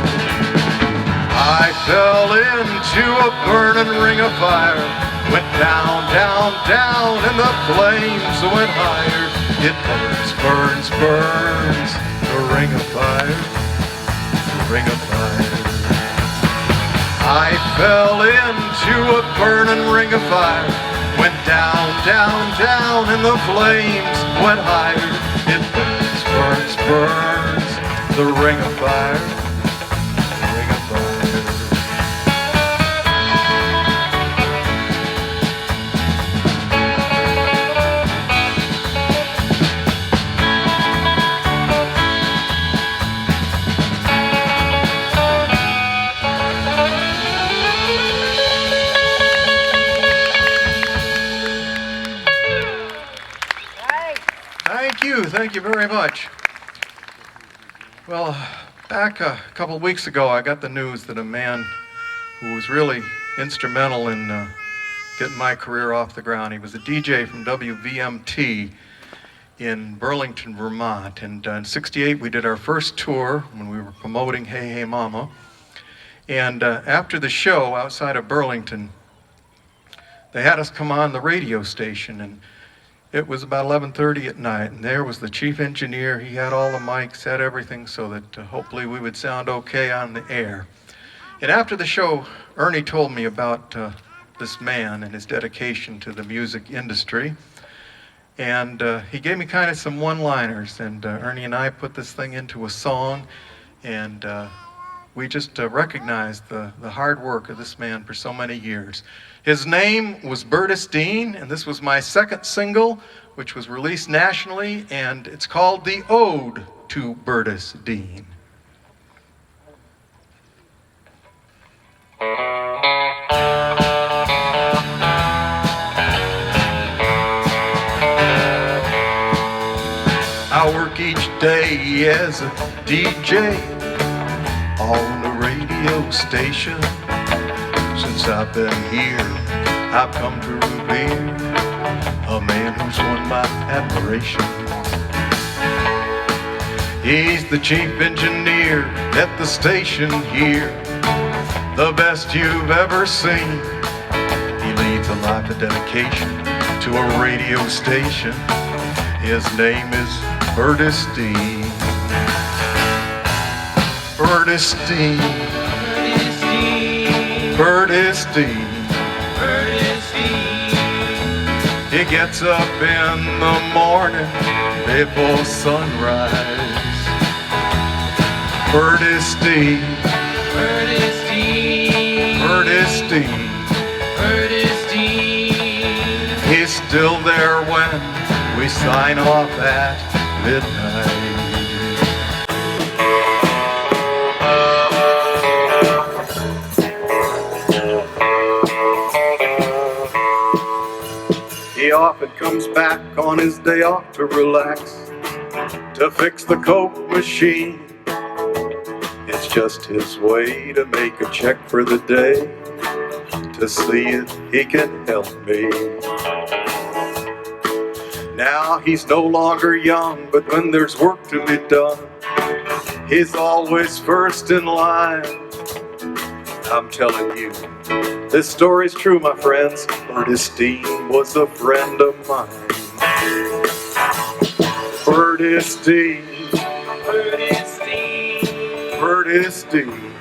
I fell into a burning ring of fire. Went down, down, down, and the flames went higher. It burns, burns, burns, the ring of fire, the ring of fire. I fell into a burning ring of fire. Went down, down, down, and the flames went higher. It burns, burns, burns, the ring of fire, the ring of fire. Thank you very much. Well, back a couple of weeks ago, I got the news that a man who was really instrumental in getting my career off the ground, he was a DJ from WVMT in Burlington, Vermont. And in '68, we did our first tour when we were promoting Hey Hey Mama. And after the show outside of Burlington, they had us come on the radio station, and it was about 11:30 at night, and there was the chief engineer. He had all the mics, had everything so that hopefully we would sound okay on the air. And after the show, Ernie told me about this man and his dedication to the music industry. And he gave me kind of some one-liners, and Ernie and I put this thing into a song, and we just recognized the hard work of this man for so many years. His name was Bertus Dean, and this was my second single, which was released nationally, and it's called The Ode to Bertus Dean. I work each day as a DJ on the radio station. Since I've been here, I've come to revere a man who's won my admiration. He's the chief engineer at the station here, the best you've ever seen. He leads a life of dedication to a radio station. His name is Bertus Dean. Bertus Dean. Curtis Dean. Curtis Dean. He gets up in the morning before sunrise. Curtis Dean. Curtis Dean. Curtis Dean. Curtis Dean. He's still there when we sign off at midnight. He often comes back on his day off to relax, to fix the Coke machine. It's just his way to make a check for the day, to see if he can help me. Now he's no longer young, but when there's work to be done, he's always first in line. I'm telling you, this story's true, my friends. Curtis Dean was a friend of mine. Curtis Dean. Curtis Dean. Curtis Dean.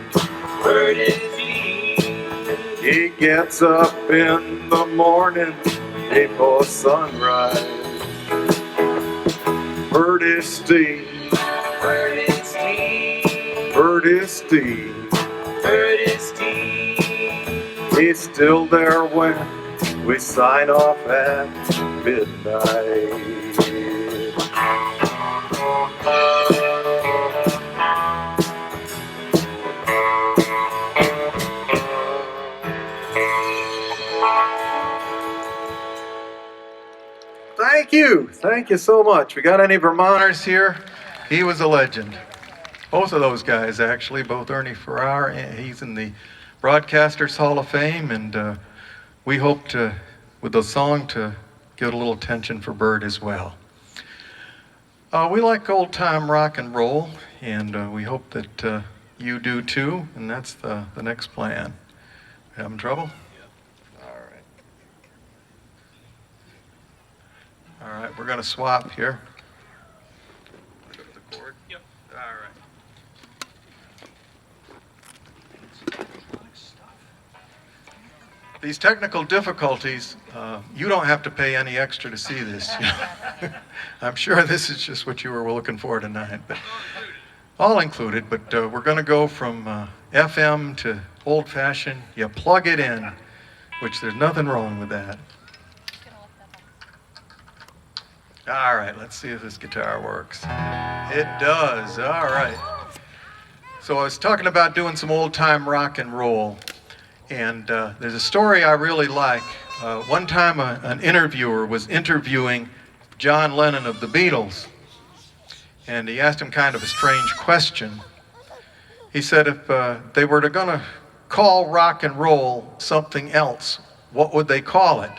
Curtis Dean. He gets up in the morning before sunrise. Curtis Dean. Curtis Dean. Curtis Dean. Curtis Dean. He's still there when we sign off at midnight. Thank you so much. We got any Vermonters here? He was a legend. Both of those guys, actually, both Ernie Farrar, and he's in the Broadcasters Hall of Fame, and we hope to, with the song, to get a little attention for Bert as well. We like old-time rock and roll, and we hope that you do too, and that's the next plan. Having trouble? All right, we're going to swap here. Go to the chord? Yep. All right. These technical difficulties, you don't have to pay any extra to see this. You know? I'm sure this is just what you were looking for tonight, but all included. But we're going to go from FM to old-fashioned. You plug it in, which there's nothing wrong with that. All right, let's see if this guitar works. It does. All right. So I was talking about doing some old-time rock and roll, and there's a story I really like. One time an interviewer was interviewing John Lennon of the Beatles, and he asked him kind of a strange question. He said if they were going to call rock and roll something else, what would they call it?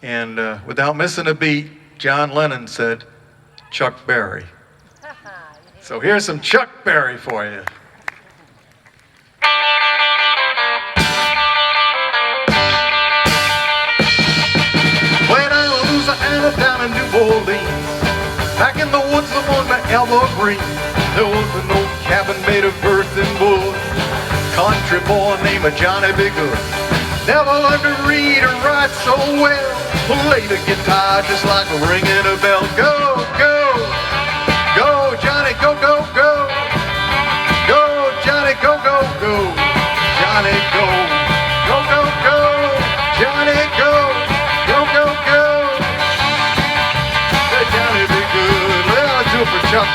And without missing a beat, John Lennon said, Chuck Berry. So here's some Chuck Berry for you. When I was Louisiana down in New Orleans, back in the woods among the evergreen, there was an old cabin made of earth and wood. Country boy named Johnny B. Good. Never learned to read or write so well. Play the guitar just like ringing a bell. Go, go, go, Johnny, go, go, go. Go, Johnny, go, go, go. Johnny, go, go, go, go. Johnny, go, go, go, go. Hey, Johnny, be good. Let's do it for Chuck.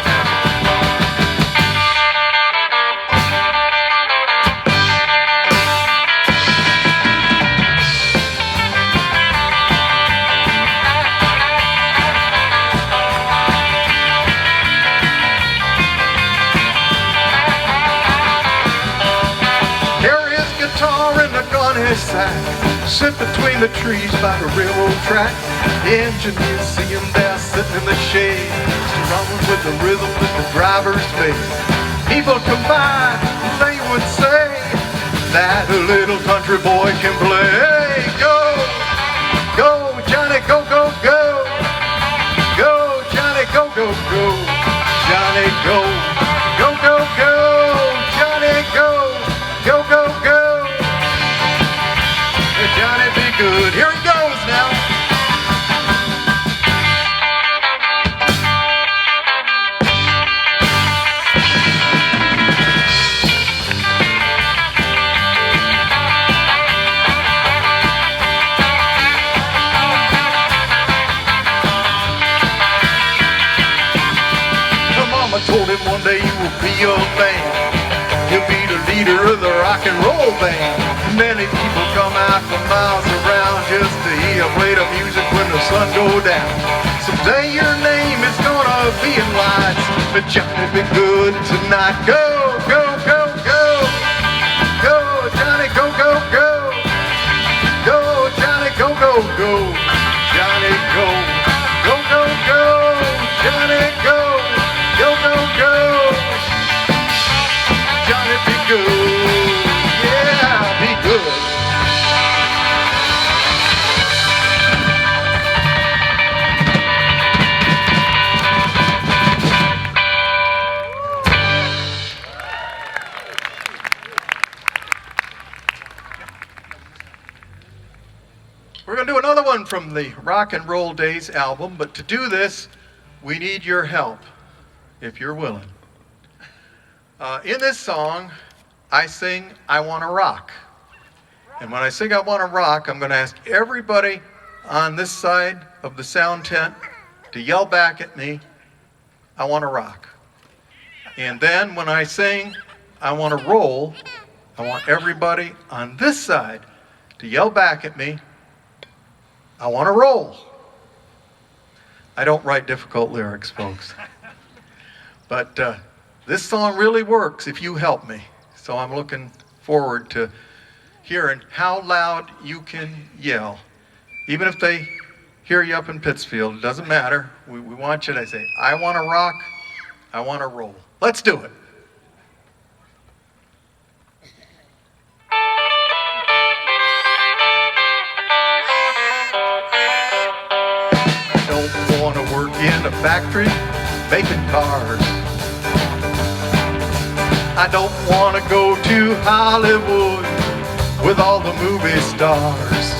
Sit between the trees by the railroad track. The engineers see him there sitting in the shade, strumming with the rhythm that the drivers made. People come by, they would say that a little country boy can play. Hey, go, go, Johnny, go, go, go. Go, Johnny, go, go, go. Johnny, go, go, go, go. Johnny, go, go, go, go. good. Here it goes now. Her mama told him one day you will be a man. You'll be the leader of the rock and roll band. Many people come out from miles around just to hear you play the music when the sun go down. Someday your name is gonna be in lights, but Johnny be good tonight. Go, go, go, go. Go, Johnny, go, go, go. Go, Johnny, go, go, go. Johnny, go. Go, go, go. Johnny, go. Go, go, go. Johnny, be good. Yeah, be good. We're going to do another one from the Rock and Roll Days album, but to do this, we need your help, if you're willing. In this song, I sing, I Wanna Rock. And when I sing I Wanna Rock, I'm going to ask everybody on this side of the sound tent to yell back at me, I Wanna Rock. And then when I sing I Wanna Roll, I want everybody on this side to yell back at me, I want to roll. I don't write difficult lyrics, folks. But this song really works if you help me. So I'm looking forward to hearing how loud you can yell. Even if they hear you up in Pittsfield, it doesn't matter. We want you to say, I want to rock, I want to roll. Let's do it. Want to work in a factory making cars. I don't want to go to Hollywood with all the movie stars.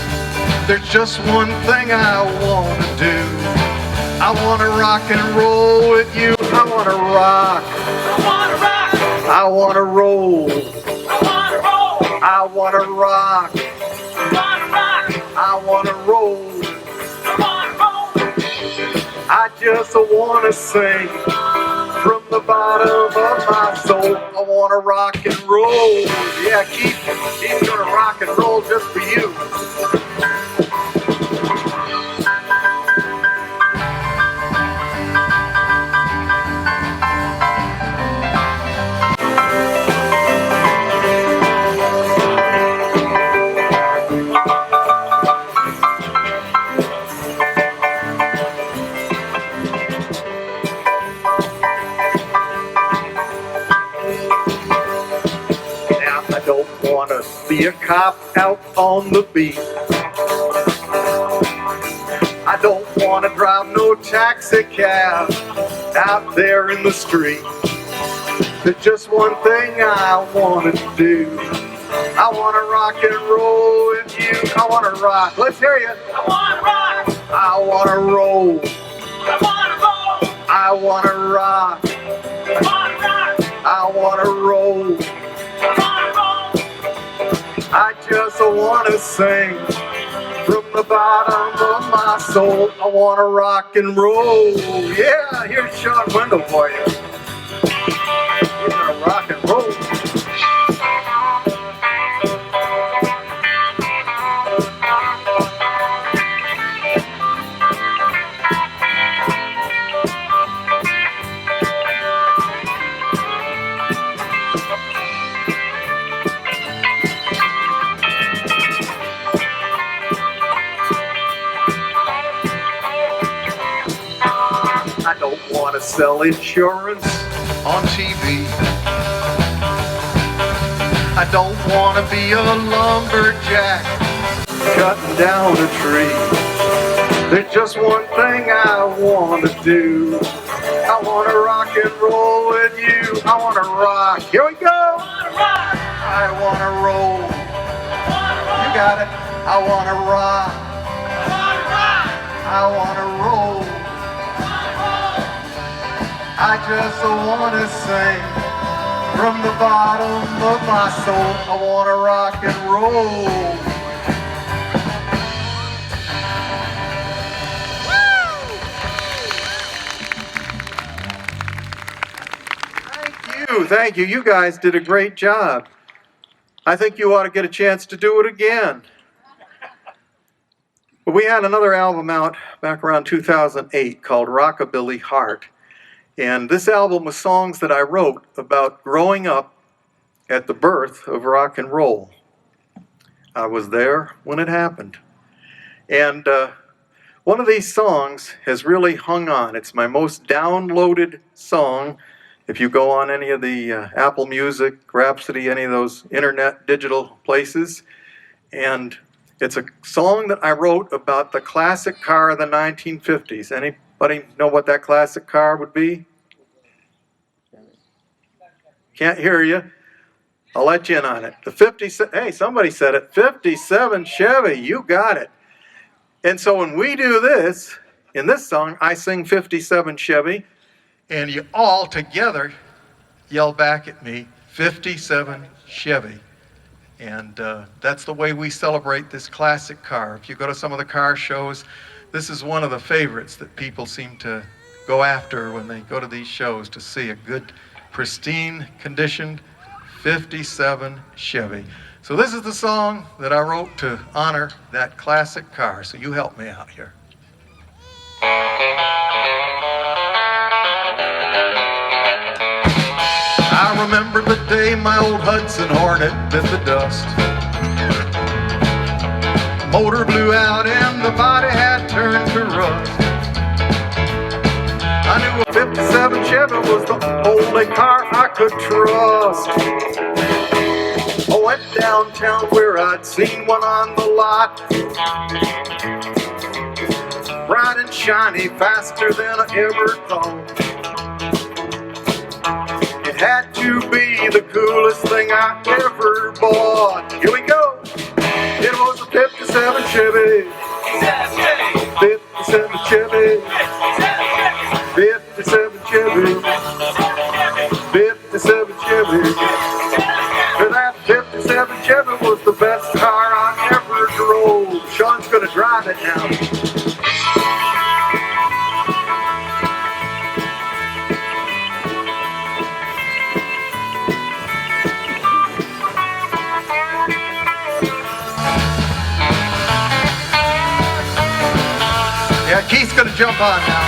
There's just one thing I want to do. I want to rock and roll with you. I want to rock. I wanna rock. I want to roll. I wanna roll. I want to rock. I wanna rock. I want to roll. I wanna roll. I just want to sing from the bottom of my soul. I want to rock and roll. Yeah, keep gonna rock and roll just for you. Be a cop out on the beat. I don't want to drive no taxi cab out there in the street. There's just one thing I want to do. I want to rock and roll with you. I want to rock. Let's hear you. I wanna rock. I want to roll. I wanna roll. I want to rock. I wanna rock. I want to roll. I wanna roll. I just want to sing from the bottom of my soul. I want to rock and roll. Yeah, here's Sean Wendell for you. He's gonna rock and roll. I don't want to sell insurance on TV. I don't want to be a lumberjack cutting down a tree. There's just one thing I want to do. I want to rock and roll with you. I want to rock. Here we go. I want to roll. You got it. I wanna rock. I wanna roll. I just wanna sing from the bottom of my soul. I wanna rock and roll. Thank you. You guys did a great job. I think you ought to get a chance to do it again. But we had another album out back around 2008 called Rockabilly Heart. And this album was songs that I wrote about growing up at the birth of rock and roll. I was there when it happened. And one of these songs has really hung on. It's my most downloaded song. If you go on any of the Apple Music, Rhapsody, any of those internet digital places, and it's a song that I wrote about the classic car of the 1950s. Anybody know what that classic car would be? Can't hear you. I'll let you in on it. Hey, somebody said it. 57 Chevy, you got it. And so when we do this, in this song, I sing 57 Chevy, and you all together yell back at me, 57 Chevy. And that's the way we celebrate this classic car. If you go to some of the car shows, this is one of the favorites that people seem to go after when they go to these shows, to see a good, pristine conditioned 57 Chevy. So this is the song that I wrote to honor that classic car. So you help me out here. I remember the day my old Hudson Hornet bit the dust. Motor blew out and the body had turned to rust. I knew a 57 Chevy was the only car I could trust. I went downtown where I'd seen one on the lot, bright and shiny, faster than I ever thought. It had to be the coolest thing I ever bought. Here we go. It was a 57 Chevy. 57 Chevy. 57 Chevy. 57 Chevy. That 57 Chevy was the best car I ever drove. Sean's gonna drive it now. Yeah, Keith's gonna jump on now.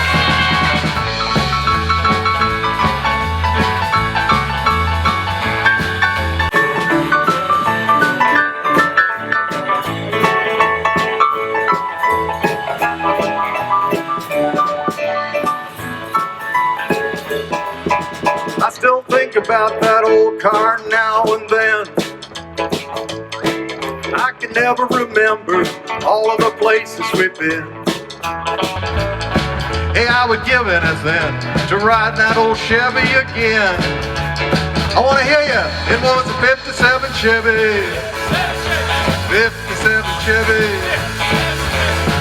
I still think about that old car now and then. I can never remember all of the places we've been. Hey, I would give anything to ride that old Chevy again. I want to hear you. It was a 57 Chevy. 57 Chevy.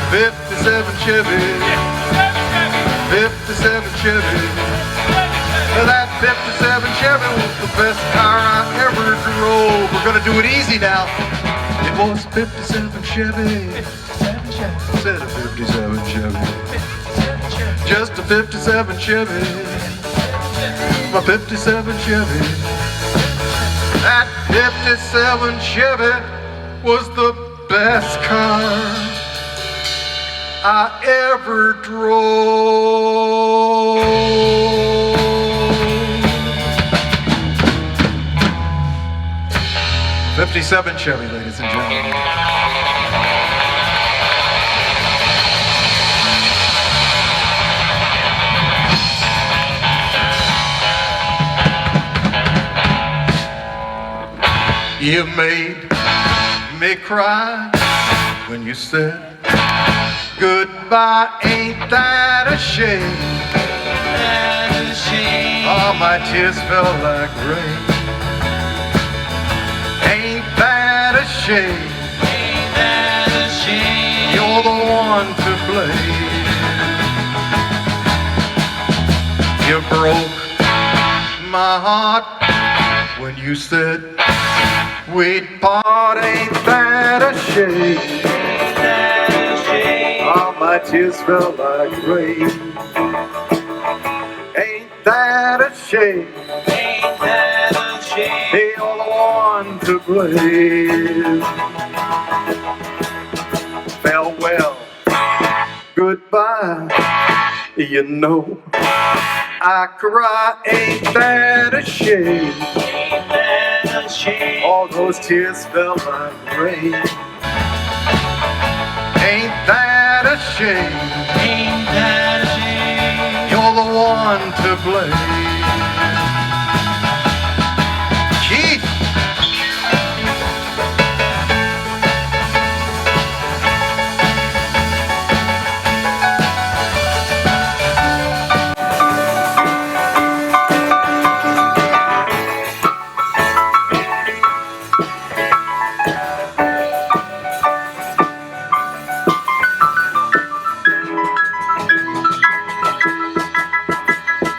57 Chevy. 57 Chevy. That 57 Chevy was the best car I ever drove. We're gonna do it easy now. It was a 57 Chevy. Said a 57 Chevy. Just a 57 Chevy. My 57 Chevy. That 57 Chevy was the best car I ever drove. 57 Chevy, ladies and gentlemen. You made me cry when you said goodbye. Ain't that a shame? That's a shame. All my tears fell like rain. Ain't that a shame? Ain't that a blame. You broke my heart when you said we'd part. Ain't that a shame? All my tears fell like rain. Ain't that a shame? You're the one to blame. Farewell, goodbye. You know I cry. Ain't that a shame? All those tears fell like rain. Ain't that a shame? You're the one to blame. Keith.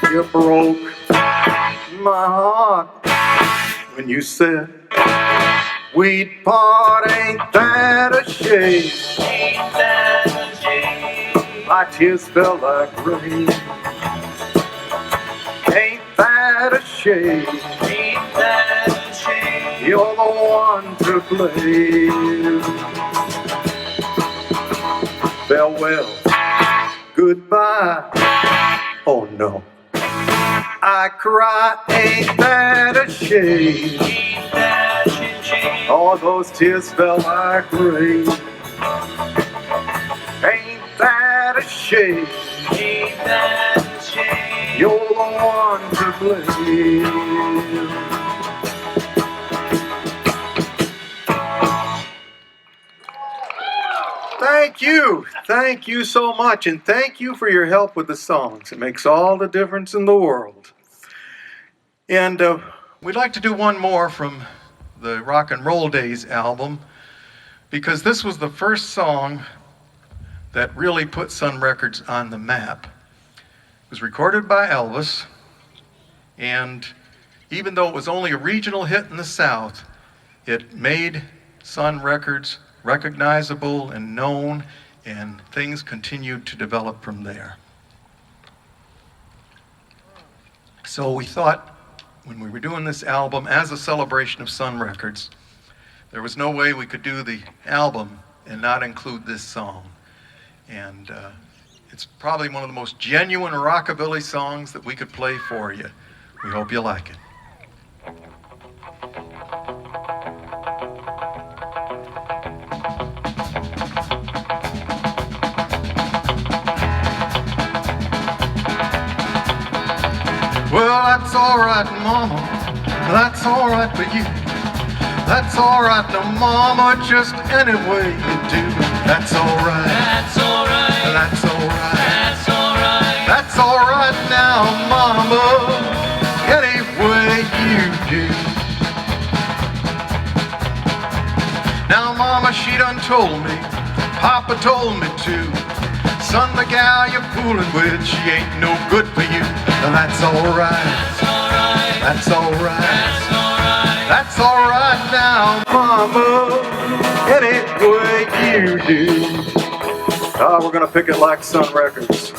You broke my heart when you said we'd part. Ain't that a shame? My tears fell like rain. Ain't that a shame? You're the one to blame. Farewell, goodbye. Oh no, I cry. Ain't that a shame? All those tears fell like rain. Ain't that a shame? You're the one to blame. Thank you so much, and thank you for your help with the songs. It makes all the difference in the world. And we'd like to do one more from the Rock and Roll Days album, because this was the first song that really put Sun Records on the map. It was recorded by Elvis, and even though it was only a regional hit in the South, it made Sun Records recognizable and known, and things continued to develop from there. So we thought, when we were doing this album as a celebration of Sun Records, there was no way we could do the album and not include this song. And it's probably one of the most genuine rockabilly songs that we could play for you. We hope you like it. Well, that's alright, Mama. That's alright for you. That's alright, no, Mama, just any way you do. That's alright. That's alright. That's alright. That's alright. That's alright now, Mama, any way you do. Now, Mama, she done told me, Papa told me too. Son, the gal you're fooling with, she ain't no good for you. That's alright. That's alright. That's alright. That's alright. That's alright now, Mama, any way you do. We're gonna pick it like Sun Records.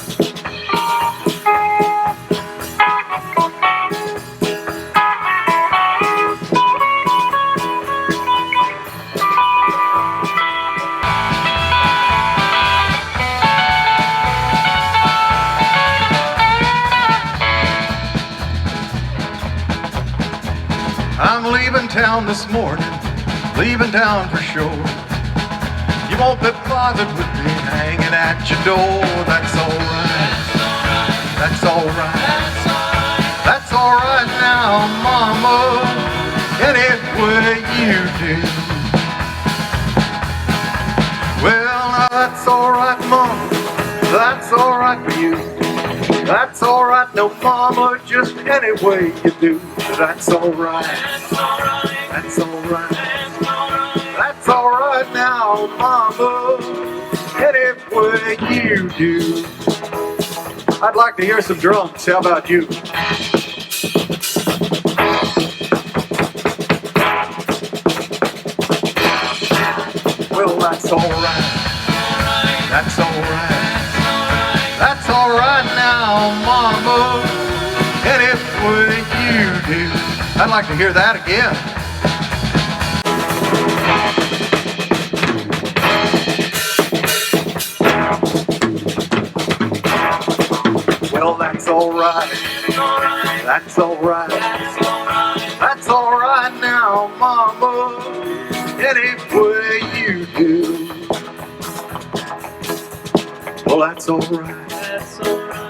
I'm leaving town this morning, leaving town for sure. You won't be bothered with me hanging at your door. That's alright. That's alright. That's alright. That's alright now, Mama, any way you do. Well, now that's alright, Mama, that's alright for you. That's alright, no, Mama, just any way you do. That's alright. That's alright. That's alright. That's alright now, Mama, any way way you do. I'd like to hear some drums. How about you? Well, that's alright. That's alright. That's alright now, mama. Any way you do. I'd like to hear that again. Well, that's alright. That's alright. That's alright now, mama. Any way you do. Well, that's alright.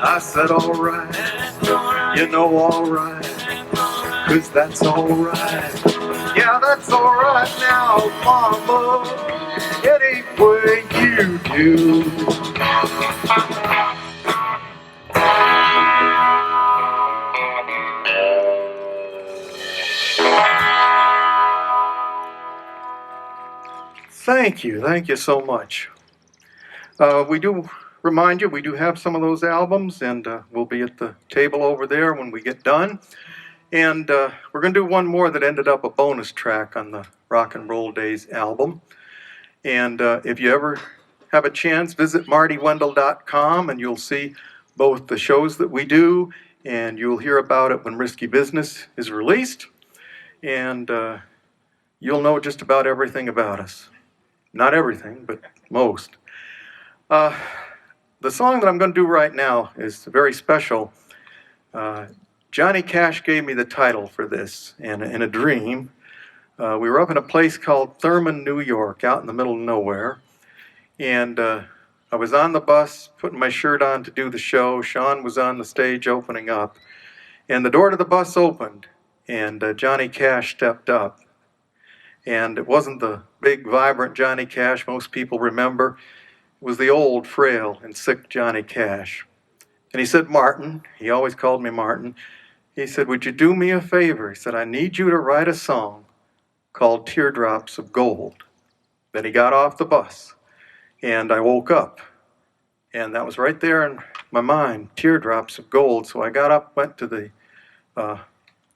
I said alright. You know alright. 'Cause that's alright. Yeah, that's alright now, mama. Any way you do. Thank you so much. We do remind you, we do have some of those albums, and we'll be at the table over there when we get done. And we're going to do one more that ended up a bonus track on the Rock and Roll Days album. And if you ever have a chance, visit martywendell.com, and you'll see both the shows that we do, and you'll hear about it when Risky Business is released. And you'll know just about everything about us. Not everything, but most. The song that I'm going to do right now is very special. Johnny Cash gave me the title for this in a dream. We were up in a place called Thurman, New York, out in the middle of nowhere. And I was on the bus, putting my shirt on to do the show. Sean was on the stage opening up. And the door to the bus opened, and Johnny Cash stepped up. And it wasn't the big, vibrant Johnny Cash most people remember. It was the old, frail, and sick Johnny Cash. And he said, Martin, he always called me Martin. He said, would you do me a favor? He said, I need you to write a song called Teardrops of Gold. Then he got off the bus, and I woke up. And that was right there in my mind, Teardrops of Gold. So I got up, went to the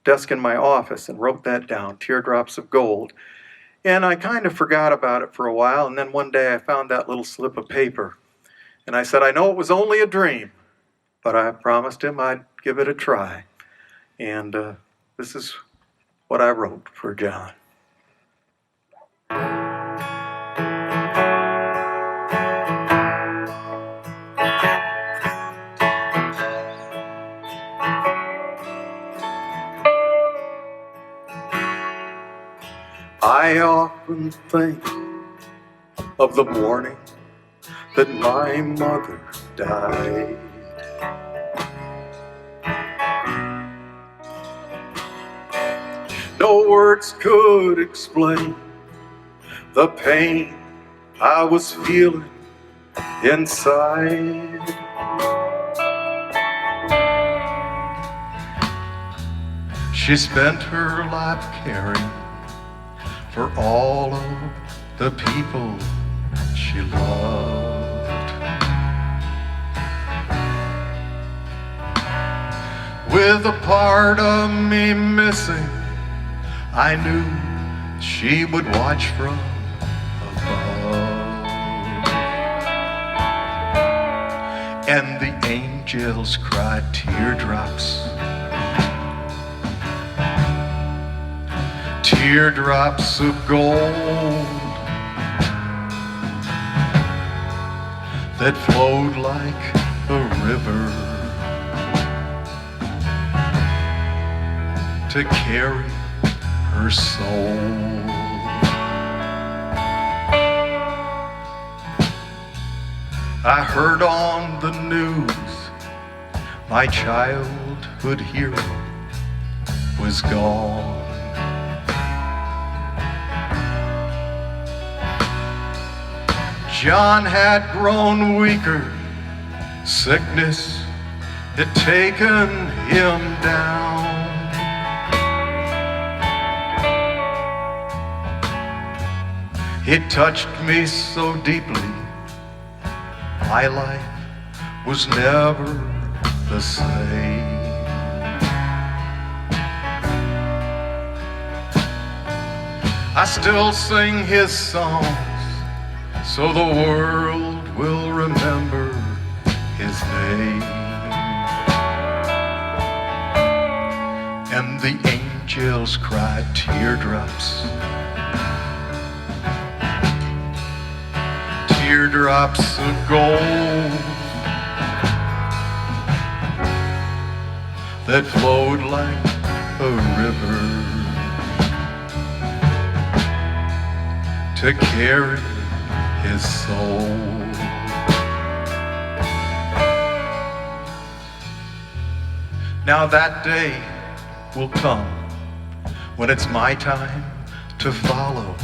desk in my office, and wrote that down, Teardrops of Gold. And I kind of forgot about it for a while, and then one day I found that little slip of paper. And I said, I know it was only a dream, but I promised him I'd give it a try. And this is what I wrote for John. I often think of the morning that my mother died. No words could explain the pain I was feeling inside. She spent her life caring for all of the people she loved. With a part of me missing, I knew she would watch from above. And the angels cried teardrops, teardrops of gold that flowed like a river to carry her soul. I heard on the news my childhood hero was gone. John had grown weaker, sickness had taken him down. It touched me so deeply, my life was never the same. I still sing his songs so the world will remember his name. And the angels cried teardrops, teardrops of gold that flowed like a river to carry his soul. Now that day will come when it's my time to follow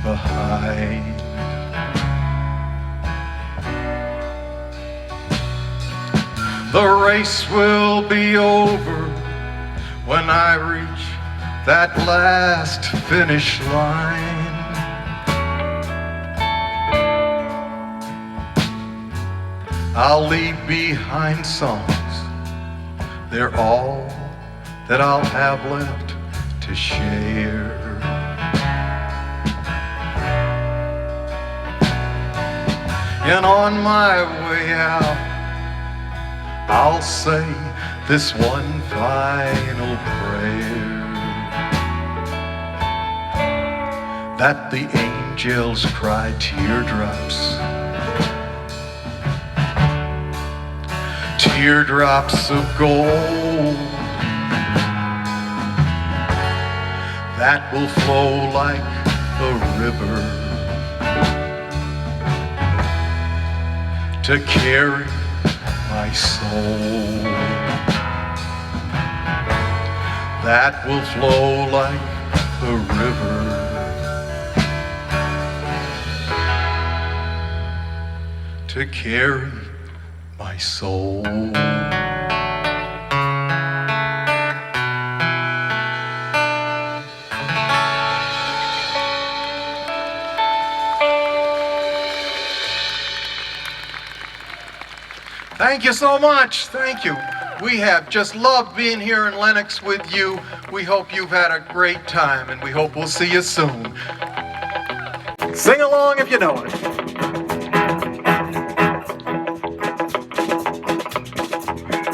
behind. The race will be over when I reach that last finish line. I'll leave behind songs, they're all that I'll have left to share. And on my way out, I'll say this one final prayer, that the angels cry teardrops, teardrops of gold that will flow like a river to carry my soul, that will flow like a river to carry my soul. Thank you so much. Thank you. We have just loved being here in Lenox with you. We hope you've had a great time, and we hope we'll see you soon. Sing along if you know it.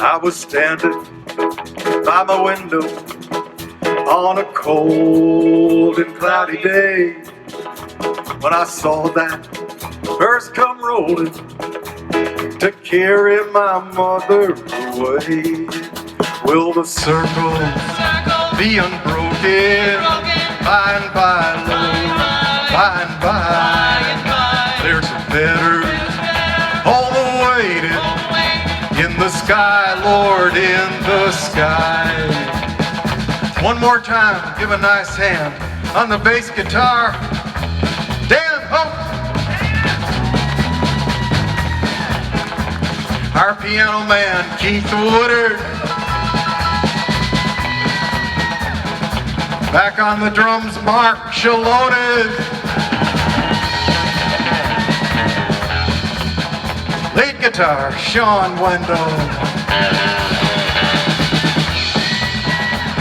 I was standing by my window on a cold and cloudy day when I saw that hearse come rolling to carry my mother away. Will the circle be unbroken? By and by, Lord, by and by. There's a better home awaiting in the sky, Lord, in the sky. One more time, give a nice hand on the bass guitar. Dan Hope. Our piano man, Keith Woodard. Back on the drums, Mark Shalonen. Lead guitar, Sean Wendell.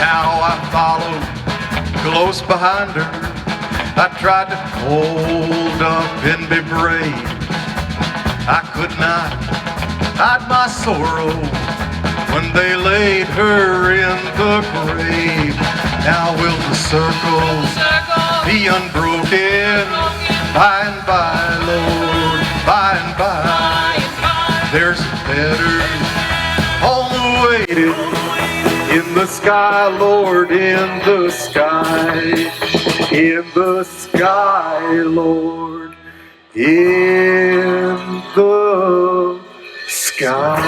Now I followed close behind her. I tried to hold up and be brave. I could not hide my sorrow when they laid her in the grave. Now will the circle be unbroken? By and by, Lord, by and by. There's a better home awaited in the sky, Lord, in the sky. In the sky, Lord, in the sky.